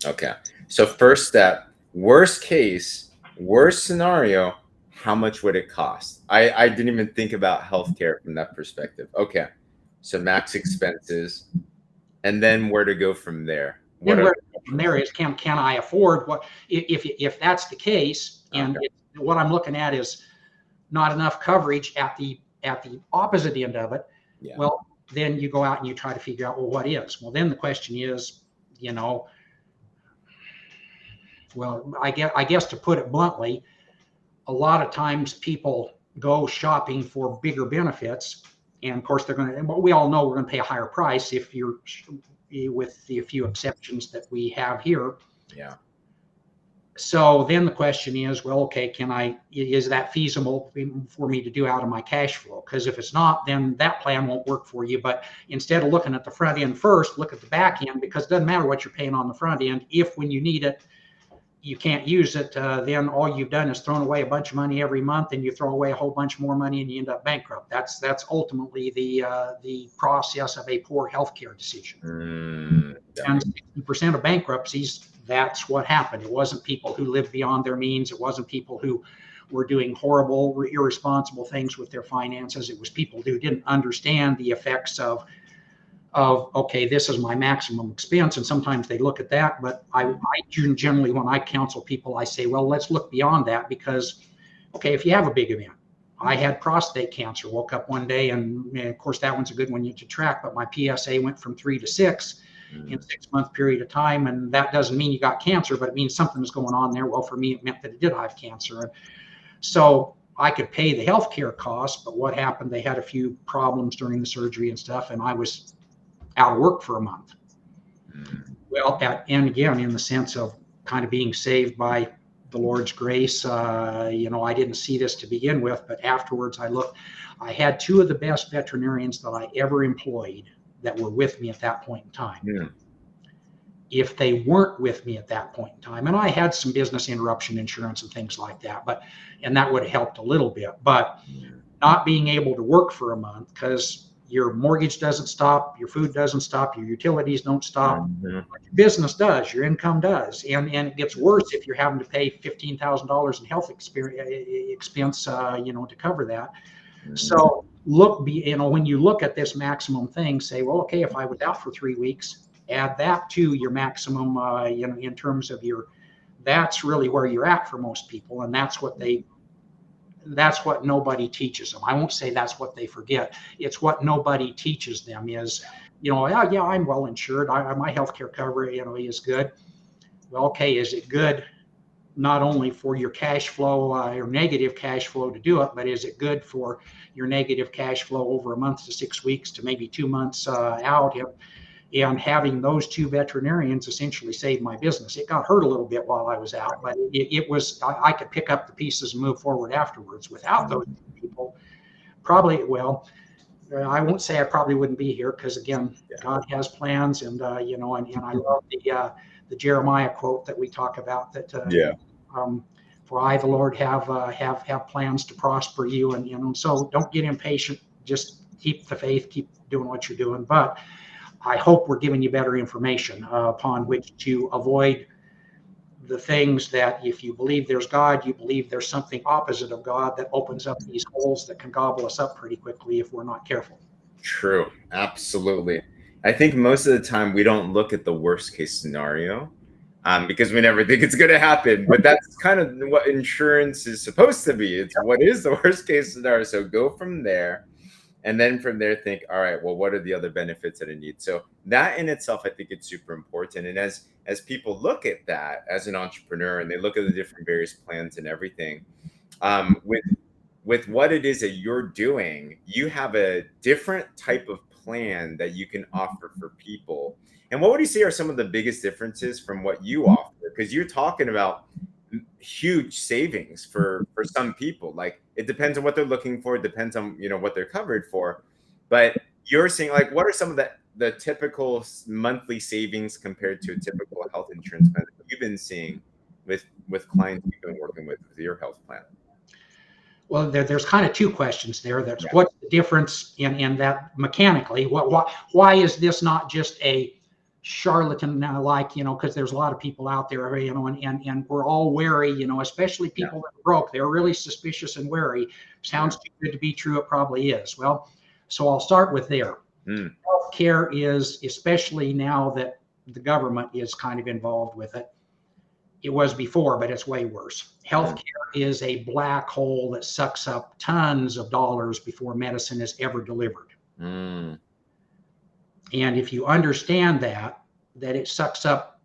Okay. So first step, worst case, worst scenario, how much would it cost? I didn't even think about healthcare from that perspective. Okay. So max expenses, and then where to go from there? Then where to go from there is, can I afford what, if that's the case, and what I'm looking at is not enough coverage at the opposite end of it. Well, then you go out and you try to figure out, well, what is? Well, then the question is, well, I guess to put it bluntly, a lot of times people go shopping for bigger benefits, and of course we all know we're going to pay a higher price if you're, with the few exceptions that we have here. So then the question is, well, okay, is that feasible for me to do out of my cash flow? Because if it's not, then that plan won't work for you. But instead of looking at the front end first, look at the back end, because it doesn't matter what you're paying on the front end. If when you need it, you can't use it, then all you've done is thrown away a bunch of money every month, and you throw away a whole bunch more money and you end up bankrupt. That's ultimately the process of a poor healthcare decision. And 60% of bankruptcies, that's what happened. It wasn't people who lived beyond their means. It wasn't people who were doing horrible, irresponsible things with their finances. It was people who didn't understand the effects of okay, this is my maximum expense. And sometimes they look at that, but I generally, when I counsel people, I say, well, let's look beyond that, because, okay, if you have a big event, I had prostate cancer, woke up one day, and of course that one's a good one to track, but my PSA went from 3 to 6 in a 6-month period of time. And that doesn't mean you got cancer, but it means something was going on there. Well, for me, it meant that it did have cancer. And so I could pay the healthcare costs, but what happened? They had a few problems during the surgery and stuff, and I was out of work for a month. Well, and again, in the sense of kind of being saved by the Lord's grace, I didn't see this to begin with, but afterwards I had 2 of the best veterinarians that I ever employed that were with me at that point in time. If they weren't with me at that point in time, and I had some business interruption insurance and things like that, and that would have helped a little bit, but not being able to work for a month, because Your mortgage doesn't stop, your food doesn't stop, your utilities don't stop. Mhm. Your business does, your income does, and it gets worse if you're having to pay $15,000 in health expense, to cover that. So when you look at this maximum thing, say, well, okay, if I was out for 3 weeks, add that to your maximum, in terms of that's really where you're at for most people, and that's what nobody teaches them. I won't say that's what they forget. It's what nobody teaches them is, yeah, I'm well insured. My healthcare cover, is good. Well, okay, is it good not only for your cash flow, or negative cash flow to do it, but is it good for your negative cash flow over a month to 6 weeks to maybe 2 months out? And having those two veterinarians essentially saved my business. It got hurt a little bit while I was out, but I could pick up the pieces and move forward afterwards. Without those people, probably, I won't say I probably wouldn't be here, because again, God has plans, and I love the Jeremiah quote that we talk about, that for I, the Lord, have plans to prosper you, and so don't get impatient. Just keep the faith, keep doing what you're doing. But I hope we're giving you better information upon which to avoid the things that, if you believe there's God, you believe there's something opposite of God that opens up these holes that can gobble us up pretty quickly if we're not careful. True. Absolutely. I think most of the time we don't look at the worst case scenario, because we never think it's going to happen. But that's kind of what insurance is supposed to be. It's what is the worst case scenario. So go from there. And then from there, think, all right, well, what are the other benefits that I need? So that in itself, I think it's super important. And as people look at that as an entrepreneur, and they look at the different various plans and everything, with what it is that you're doing, you have a different type of plan that you can offer for people. And what would you say are some of the biggest differences from what you offer? Because you're talking about huge savings for some people. Like, it depends on what they're looking for, it depends on what they're covered for, but you're saying, like, what are some of the typical monthly savings compared to a typical health insurance plan that you've been seeing with clients you've been working with your health plan? Well, there's kind of two questions there. There's what's the difference in that mechanically? Why is this not just a charlatan, because there's a lot of people out there, and we're all wary, especially people that are broke. They're really suspicious and wary. Sounds too good to be true. It probably is. Well, so I'll start with there. Healthcare is, especially now that the government is kind of involved with it. It was before, but it's way worse. Healthcare is a black hole that sucks up tons of dollars before medicine is ever delivered. And if you understand that it sucks up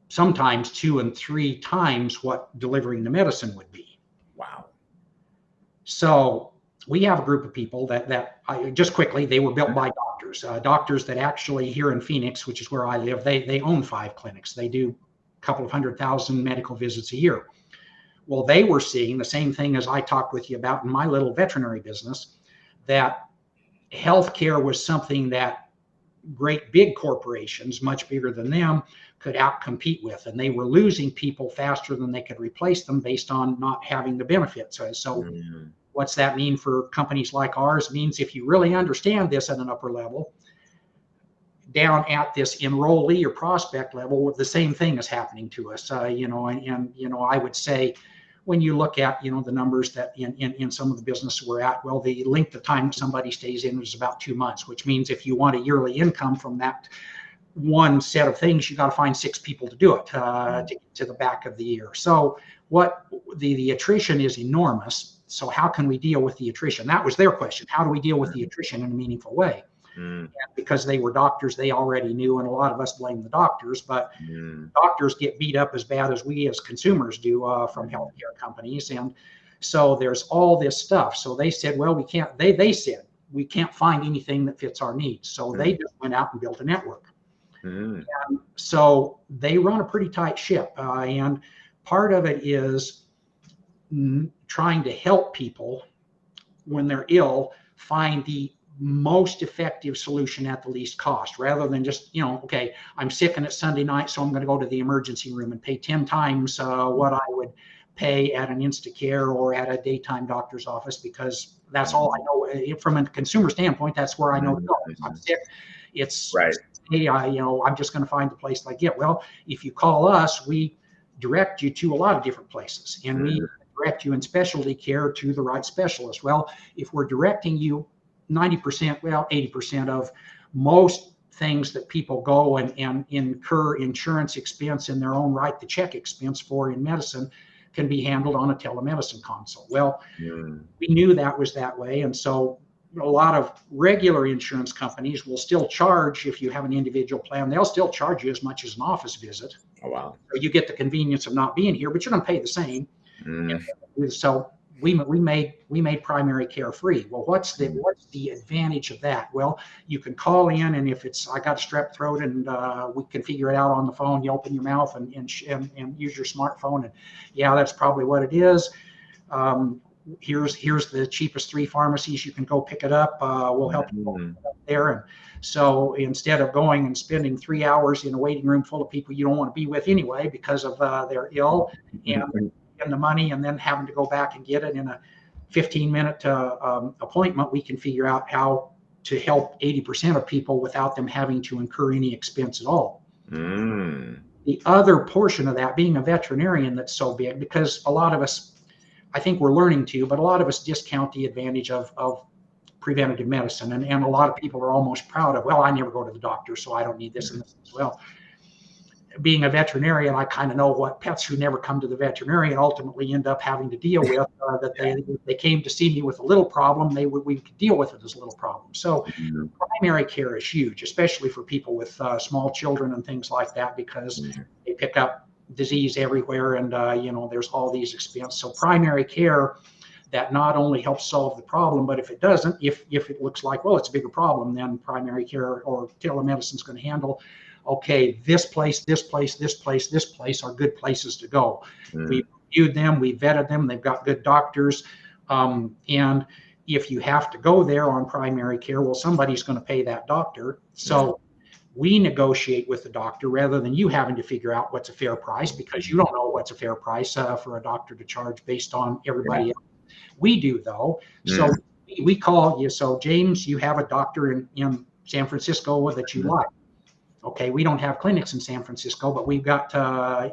sometimes 2 and 3 times what delivering the medicine would be. Wow. So we have a group of people that just quickly, they were built by doctors that actually, here in Phoenix, which is where I live, they own 5 clinics. They do couple of 100,000 medical visits a year. Well, they were seeing the same thing as I talked with you about in my little veterinary business, that healthcare was something that great big corporations, much bigger than them, could outcompete with. And they were losing people faster than they could replace them based on not having the benefits. So what's that mean for companies like ours? It means if you really understand this at an upper level, down at this enrollee or prospect level, the same thing is happening to us. I would say, when you look at the numbers that in some of the business we're at, well, the length of time somebody stays in is about 2 months, which means if you want a yearly income from that one set of things, you got to find 6 people to do it to get to the back of the year. So what the attrition is enormous. So how can we deal with the attrition? That was their question. How do we deal with the attrition in a meaningful way? And because they were doctors, they already knew, and a lot of us blame the doctors, but doctors get beat up as bad as we as consumers do from healthcare companies. And so there's all this stuff. So they said, well, we can't, they said, we can't find anything that fits our needs. So they just went out and built a network. And so they run a pretty tight ship. And part of it is trying to help people when they're ill find the most effective solution at the least cost, rather than just, okay, I'm sick and it's Sunday night, so I'm going to go to the emergency room and pay 10 times what I would pay at an Instacare or at a daytime doctor's office, because that's all I know. From a consumer standpoint, that's where I know to go. If I'm sick, it's Right. hey, I'm just going to find the place I get. Well, if you call us, we direct you to a lot of different places, and we direct you in specialty care to the right specialist. Well, if we're directing you 90%, well, 80% of most things that people go and incur insurance expense in their own right, the check expense for in medicine, can be handled on a telemedicine consult. Well, we knew that was that way. And so a lot of regular insurance companies will still charge, if you have an individual plan, they'll still charge you as much as an office visit. Oh, wow. So you get the convenience of not being here, but you're going to pay the same. So we made primary care free. Well, what's the advantage of that? Well, you can call in, and if it's I got a strep throat, and we can figure it out on the phone. You open your mouth and use your smartphone, and yeah, that's probably what it is. Here's the cheapest 3 pharmacies. You can go pick it up. We'll help you there. And so instead of going and spending 3 hours in a waiting room full of people you don't want to be with anyway because of they're ill, and the money, and then having to go back and get it in a 15-minute appointment, we can figure out how to help 80% of people without them having to incur any expense at all. The other portion of that, being a veterinarian, that's so big, because a lot of us, I think we're learning to, but a lot of us discount the advantage of preventative medicine. And a lot of people are almost proud of, well, I never go to the doctor, so I don't need this and this as well. Being a veterinarian, I kind of know what pets who never come to the veterinarian ultimately end up having to deal with, that they came to see me with a little problem, we could deal with it as a little problem. So primary care is huge, especially for people with small children and things like that, because they pick up disease everywhere, and there's all these expenses. So primary care, that not only helps solve the problem, but if it doesn't, if it looks like, well, it's a bigger problem, then primary care or telemedicine is going to handle, okay, this place are good places to go. We reviewed them, we vetted them, they've got good doctors. And if you have to go there on primary care, well, somebody's going to pay that doctor. So we negotiate with the doctor rather than you having to figure out what's a fair price, because you don't know what's a fair price for a doctor to charge based on everybody else. We do, though. So we call you. So, James, you have a doctor in San Francisco that you like. Okay, we don't have clinics in San Francisco, but we've got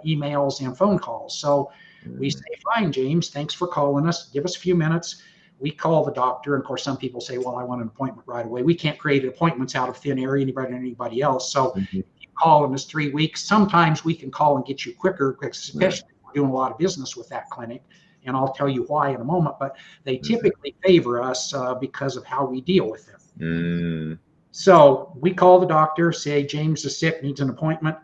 emails and phone calls. So we say, fine, James, thanks for calling us. Give us a few minutes. We call the doctor. And of course, some people say, well, I want an appointment right away. We can't create appointments out of thin air, anybody else. So if you call in us 3 weeks, sometimes we can call and get you quicker, especially if we're doing a lot of business with that clinic. And I'll tell you why in a moment, but they typically favor us because of how we deal with them. So we call the doctor, say James is sick, needs an appointment.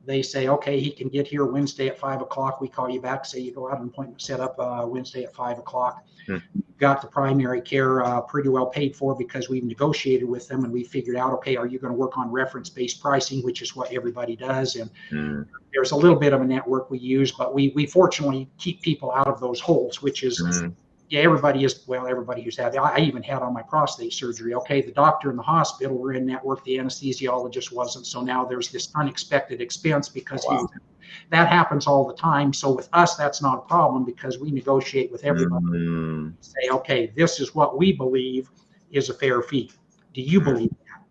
They say, okay, he can get here Wednesday at 5 o'clock. We call you back, say you go out an appointment set up Wednesday at 5 o'clock. We've got the primary care pretty well paid for because we've negotiated with them and we figured out, okay, are you going to work on reference-based pricing, which is what everybody does. And there's a little bit of a network we use, but we fortunately keep people out of those holes, which is, everybody who's had, I even had on my prostate surgery. Okay, the doctor and the hospital were in network, the anesthesiologist wasn't. So now there's this unexpected expense because that happens all the time. So with us, that's not a problem because we negotiate with everybody. Say, okay, this is what we believe is a fair fee. Do you believe that?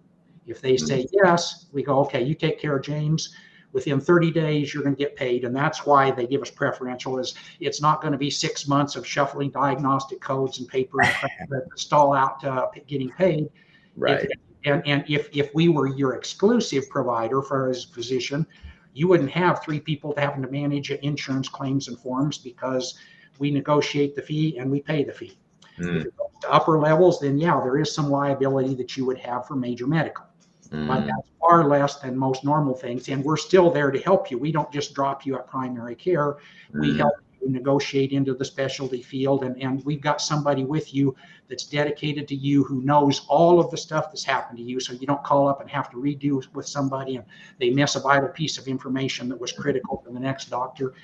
If they say yes, we go, okay, you take care of James. Within 30 days, you're going to get paid. And that's why they give us preferential, is it's not going to be 6 months of shuffling diagnostic codes and paper and to stall out getting paid. Right. And if we were your exclusive provider for as a physician, you wouldn't have 3 people having to manage insurance claims and forms because we negotiate the fee and we pay the fee. If it goes to upper levels, then yeah, there is some liability that you would have for major medical. But that's far less than most normal things. And we're still there to help you. We don't just drop you at primary care. We help you negotiate into the specialty field. And we've got somebody with you that's dedicated to you who knows all of the stuff that's happened to you. So you don't call up and have to redo with somebody and they miss a vital piece of information that was critical to the next doctor.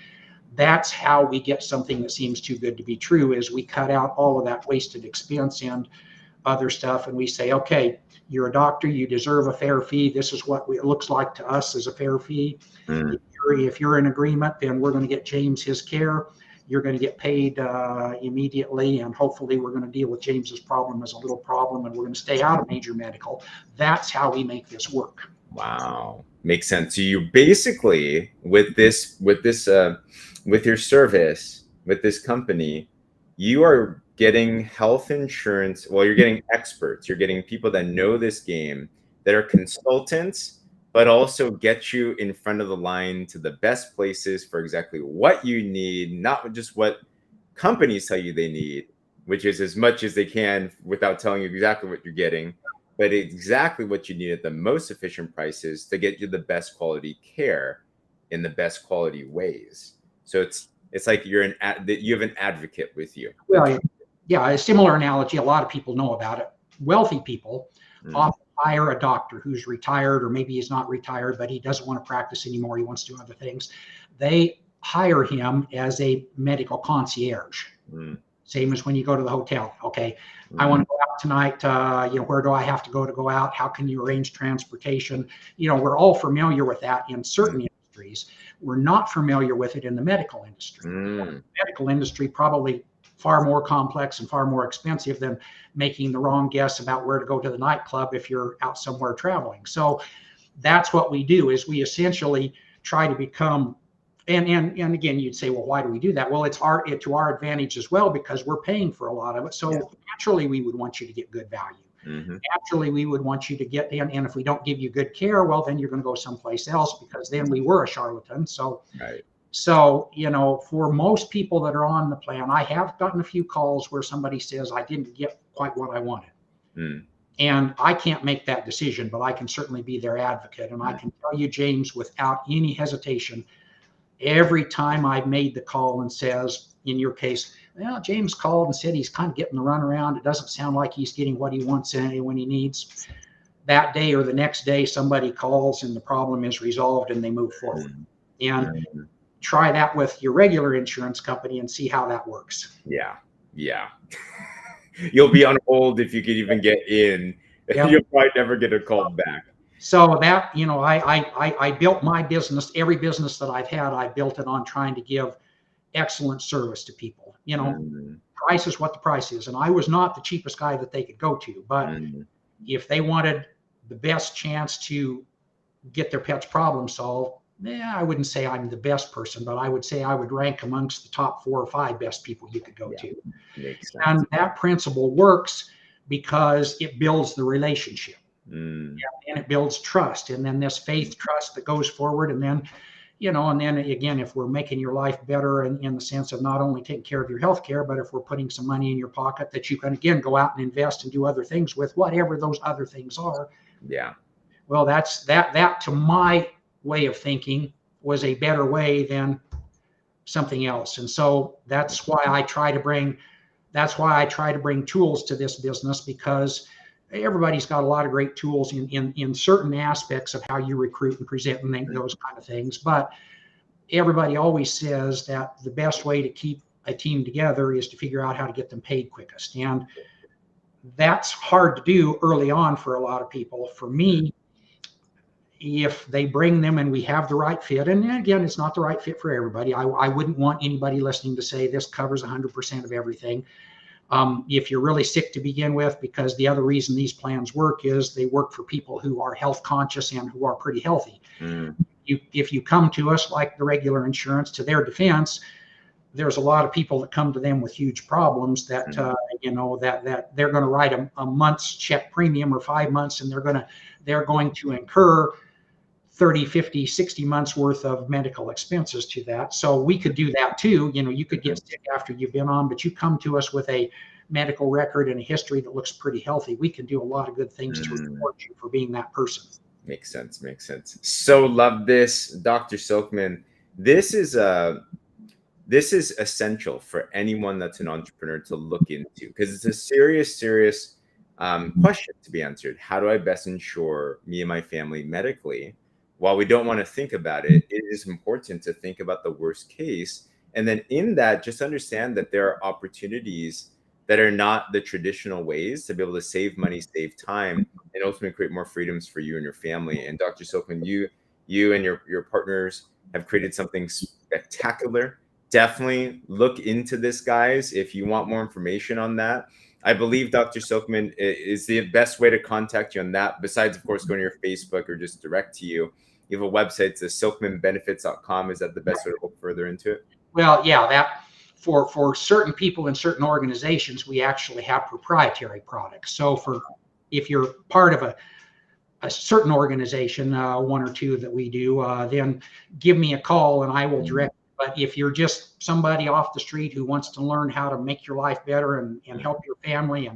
That's how we get something that seems too good to be true, is we cut out all of that wasted expense and other stuff. And we say, okay, you're a doctor, you deserve a fair fee. This is what it looks like to us as a fair fee. If you're in agreement, then we're going to get James his care. you're going to get paid immediately, and hopefully we're going to deal with James's problem as a little problem, and we're going to stay out of major medical. That's how we make this work. Wow, makes sense. So you basically, with your service, with this company, you are getting health insurance. Well, you're getting experts. You're getting people that know this game, that are consultants, but also get you in front of the line to the best places for exactly what you need, not just what companies tell you they need, which is as much as they can without telling you exactly what you're getting, but exactly what you need at the most efficient prices to get you the best quality care in the best quality ways. So it's like you have an advocate with you. Well, yeah, a similar analogy. A lot of people know about it. Wealthy people often hire a doctor who's retired, or maybe he's not retired, but he doesn't want to practice anymore. He wants to do other things. They hire him as a medical concierge. Same as when you go to the hotel. Okay, I want to go out tonight. Where do I have to go out? How can you arrange transportation? We're all familiar with that in certain industries. We're not familiar with it in the medical industry. The medical industry probably far more complex and far more expensive than making the wrong guess about where to go to the nightclub if you're out somewhere traveling. So that's what we do, is we essentially try to become, and again, you'd say, well, why do we do that? Well, it's to our advantage as well, because we're paying for a lot of it. So naturally, we would want you to get good value. Naturally, we would want you to get in, and if we don't give you good care, well, then you're going to go someplace else, because then we were a charlatan. So, for most people that are on the plan, I have gotten a few calls where somebody says, I didn't get quite what I wanted. And I can't make that decision, but I can certainly be their advocate. And I can tell you, James, without any hesitation, every time I've made the call and says, in your case, well, James called and said he's kind of getting the runaround. It doesn't sound like he's getting what he wants and when he needs. That day or the next day, somebody calls and the problem is resolved and they move forward. And try that with your regular insurance company and see how that works. Yeah. You'll be on hold if you could even get in. You'll probably never get a call back. So that, I built my business. Every business that I've had, I built it on trying to give excellent service to people. Price is what the price is. And I was not the cheapest guy that they could go to, but if they wanted the best chance to get their pet's problem solved, I wouldn't say I'm the best person, but I would say I would rank amongst the top 4 or 5 best people you could go to. Makes sense. And that principle works because it builds the relationship. And it builds trust, and then this faith trust that goes forward. And then, and then again, if we're making your life better in the sense of not only taking care of your health care, but if we're putting some money in your pocket that you can, again, go out and invest and do other things with, whatever those other things are. Well, that to my way of thinking was a better way than something else. And so that's why I try to bring tools to this business, because everybody's got a lot of great tools in certain aspects of how you recruit and present and those kind of things. But everybody always says that the best way to keep a team together is to figure out how to get them paid quickest. And that's hard to do early on for a lot of people. For me, if they bring them and we have the right fit, and again, it's not the right fit for everybody. I wouldn't want anybody listening to say this covers 100% of everything. If you're really sick to begin with, because the other reason these plans work is they work for people who are health conscious and who are pretty healthy. If you come to us like the regular insurance, to their defense, there's a lot of people that come to them with huge problems that, that they're going to write a month's check premium or 5 months, and they're going to incur 30, 50, 60 months worth of medical expenses to that. So we could do that too. You could get sick after you've been on, but you come to us with a medical record and a history that looks pretty healthy. We can do a lot of good things to reward you for being that person. Makes sense. So love this, Dr. Silkman. This is essential for anyone that's an entrepreneur to look into, because it's a serious question to be answered. How do I best insure me and my family medically? While we don't want to think about it, it is important to think about the worst case. And then in that, just understand that there are opportunities that are not the traditional ways to be able to save money, save time, and ultimately create more freedoms for you and your family. And Dr. Silkman, you and your partners have created something spectacular. definitely look into this, guys, if you want more information on that. I believe Dr. Silkman is the best way to contact you on that, besides, of course, going to your Facebook or just direct to you. You have a website, it's silkmanbenefits.com. Is that the best way to look further into it? Well, yeah, that for certain people in certain organizations, we actually have proprietary products. So if you're part of a certain organization, one or two that we do, then give me a call and I will direct. But if you're just somebody off the street who wants to learn how to make your life better and help your family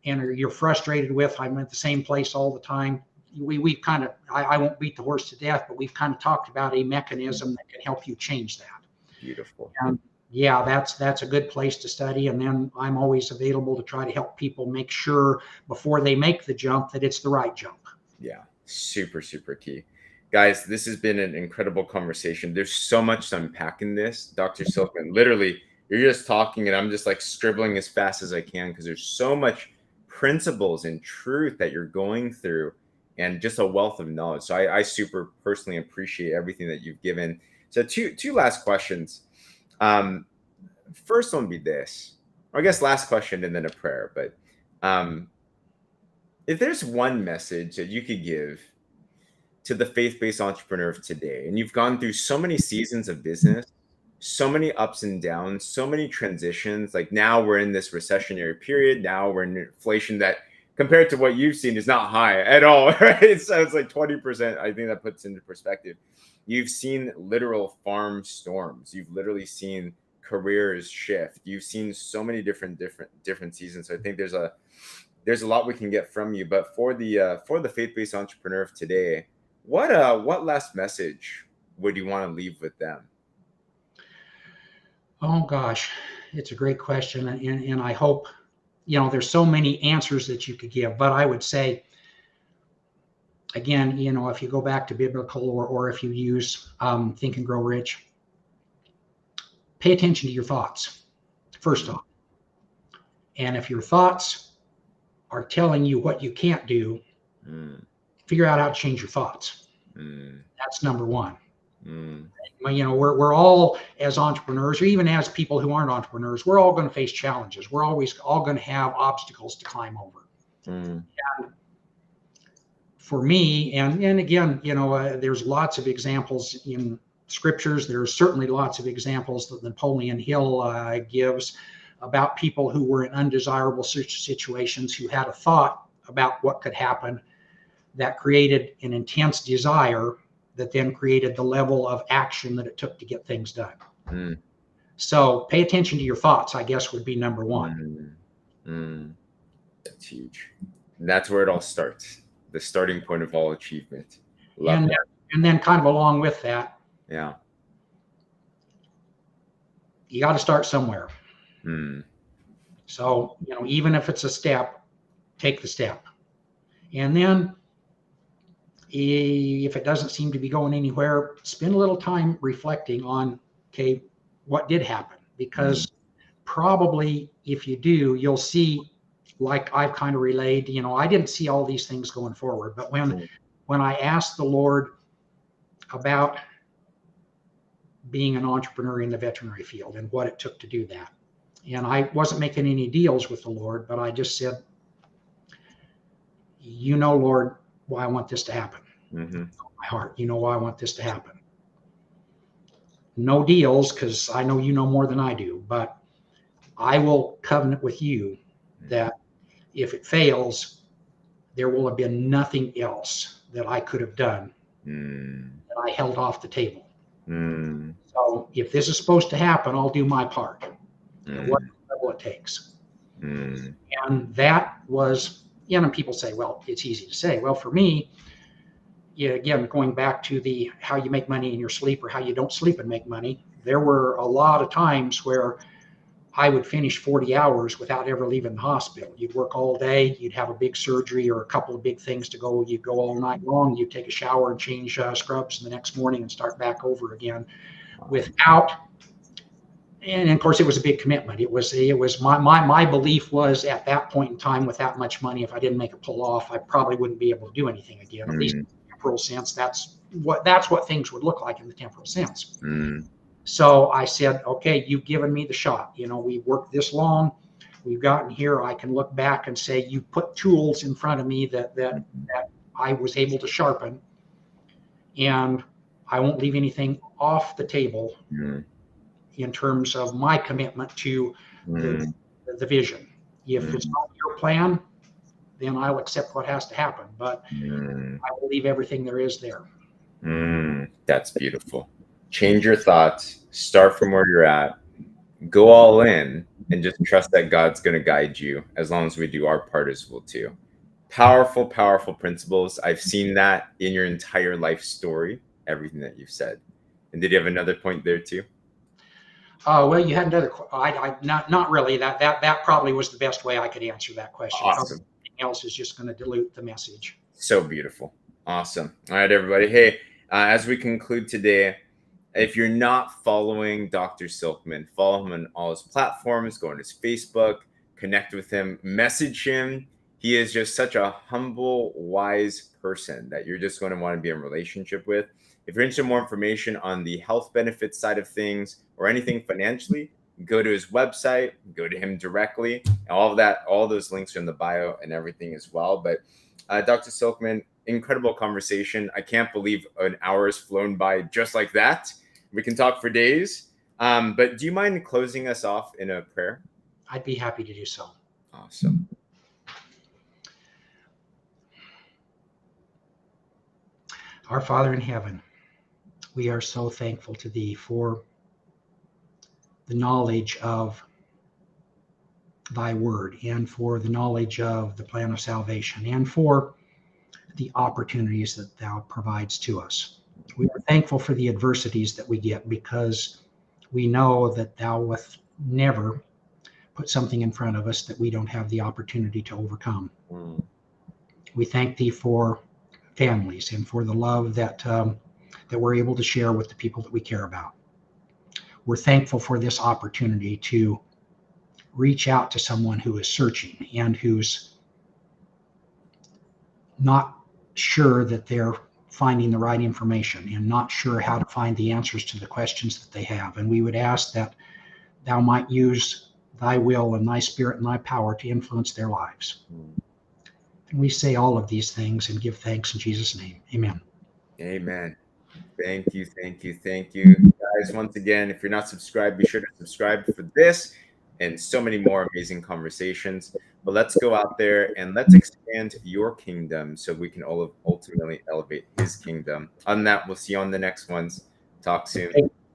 and you're frustrated with, I'm at the same place all the time, we've kind of, I won't beat the horse to death, but we've kind of talked about a mechanism that can help you change that. Beautiful. And yeah, that's a good place to study. And then I'm always available to try to help people make sure before they make the jump that it's the right jump. Yeah, super, super key. Guys, this has been an incredible conversation. There's so much to unpack in this. Dr. Silkman, literally, you're just talking and I'm just like scribbling as fast as I can because there's so much principles and truth that you're going through and just a wealth of knowledge. So I super personally appreciate everything that you've given. So two last questions. First one would be this, or I guess last question and then a prayer. But if there's one message that you could give to the faith-based entrepreneur of today, and you've gone through so many seasons of business, so many ups and downs, so many transitions, like now we're in this recessionary period, now we're in inflation that compared to what you've seen is not high at all, right? So it's like 20%. I think that puts into perspective. You've seen literal farm storms. You've literally seen careers shift. You've seen so many different seasons. So I think there's a lot we can get from you. But for the faith-based entrepreneur of today, what last message would you want to leave with them? Oh gosh, it's a great question, and I hope there's so many answers that you could give. But I would say, again, if you go back to biblical or if you use Think and Grow Rich, pay attention to your thoughts first off. And if your thoughts are telling you what you can't do, figure out how to change your thoughts. That's number one. We're all, as entrepreneurs, or even as people who aren't entrepreneurs, we're all going to face challenges. We're always all going to have obstacles to climb over. And for me, and again, there's lots of examples in scriptures. There's certainly lots of examples that Napoleon Hill gives about people who were in undesirable situations, who had a thought about what could happen that created an intense desire that then created the level of action that it took to get things done. So pay attention to your thoughts, I guess, would be number one. That's huge. And that's where it all starts. The starting point of all achievement. Love that. And then kind of along with that, yeah, you got to start somewhere. So, even if it's a step, take the step. And then if it doesn't seem to be going anywhere, spend a little time reflecting on, okay, what did happen? Because probably if you do, you'll see, like I've kind of relayed, I didn't see all these things going forward, but when I asked the Lord about being an entrepreneur in the veterinary field and what it took to do that, and I wasn't making any deals with the Lord, but I just said, Lord, why I want this to happen. My heart, why I want this to happen. No deals, because I know you know more than I do, but I will covenant with you that if it fails, there will have been nothing else that I could have done that I held off the table. So if this is supposed to happen, I'll do my part, whatever it takes. And that was, and people say, well, it's easy to say. Well, for me, again, going back to how you make money in your sleep or how you don't sleep and make money, there were a lot of times where I would finish 40 hours without ever leaving the hospital. You'd work all day, you'd have a big surgery or a couple of big things to go, you'd go all night long, you'd take a shower and change scrubs the next morning and start back over again without, and of course it was a big commitment. It was my belief was at that point in time, with that much money, if I didn't make a pull off, I probably wouldn't be able to do anything again. At least in the temporal sense, that's what things would look like in the temporal sense. So I said, okay, you've given me the shot. We worked this long. We've gotten here. I can look back and say, you put tools in front of me that I was able to sharpen, and I won't leave anything off the table in terms of my commitment to the vision. If it's not your plan, then I'll accept what has to happen. But I will leave everything there is there. That's beautiful. Change your thoughts. Start from where you're at. Go all in and just trust that God's going to guide you as long as we do our part as well too. Powerful, powerful principles. I've seen that in your entire life story, everything that you've said. And did you have another point there too? Well, you had another. Not really. That probably was the best way I could answer that question. Awesome. Everything else is just going to dilute the message. So beautiful. Awesome. All right, everybody. Hey, as we conclude today, if you're not following Dr. Silkman, follow him on all his platforms, go on his Facebook, connect with him, message him. He is just such a humble, wise person that you're just going to want to be in relationship with. If you're interested in more information on the health benefits side of things or anything financially, go to his website, go to him directly. All of that, all those links are in the bio and everything as well. But Dr. Silkman, incredible conversation. I can't believe an hour has flown by just like that. We can talk for days. But do you mind closing us off in a prayer? I'd be happy to do so. Awesome. Our Father in heaven, we are so thankful to Thee for the knowledge of Thy word and for the knowledge of the plan of salvation and for the opportunities that Thou provides to us. We are thankful for the adversities that we get because we know that Thou wilt never put something in front of us that we don't have the opportunity to overcome. We thank Thee for families and for the love that we're able to share with the people that we care about. We're thankful for this opportunity to reach out to someone who is searching and who's not sure that they're finding the right information and not sure how to find the answers to the questions that they have. And we would ask that Thou might use Thy will and Thy Spirit and Thy power to influence their lives. And we say all of these things and give thanks in Jesus' name. Amen. Amen. Thank you, thank you, thank you. Guys, once again, if you're not subscribed, be sure to subscribe for this and so many more amazing conversations. But let's go out there and let's expand your kingdom so we can ultimately elevate His kingdom. On that, we'll see you on the next ones. Talk soon.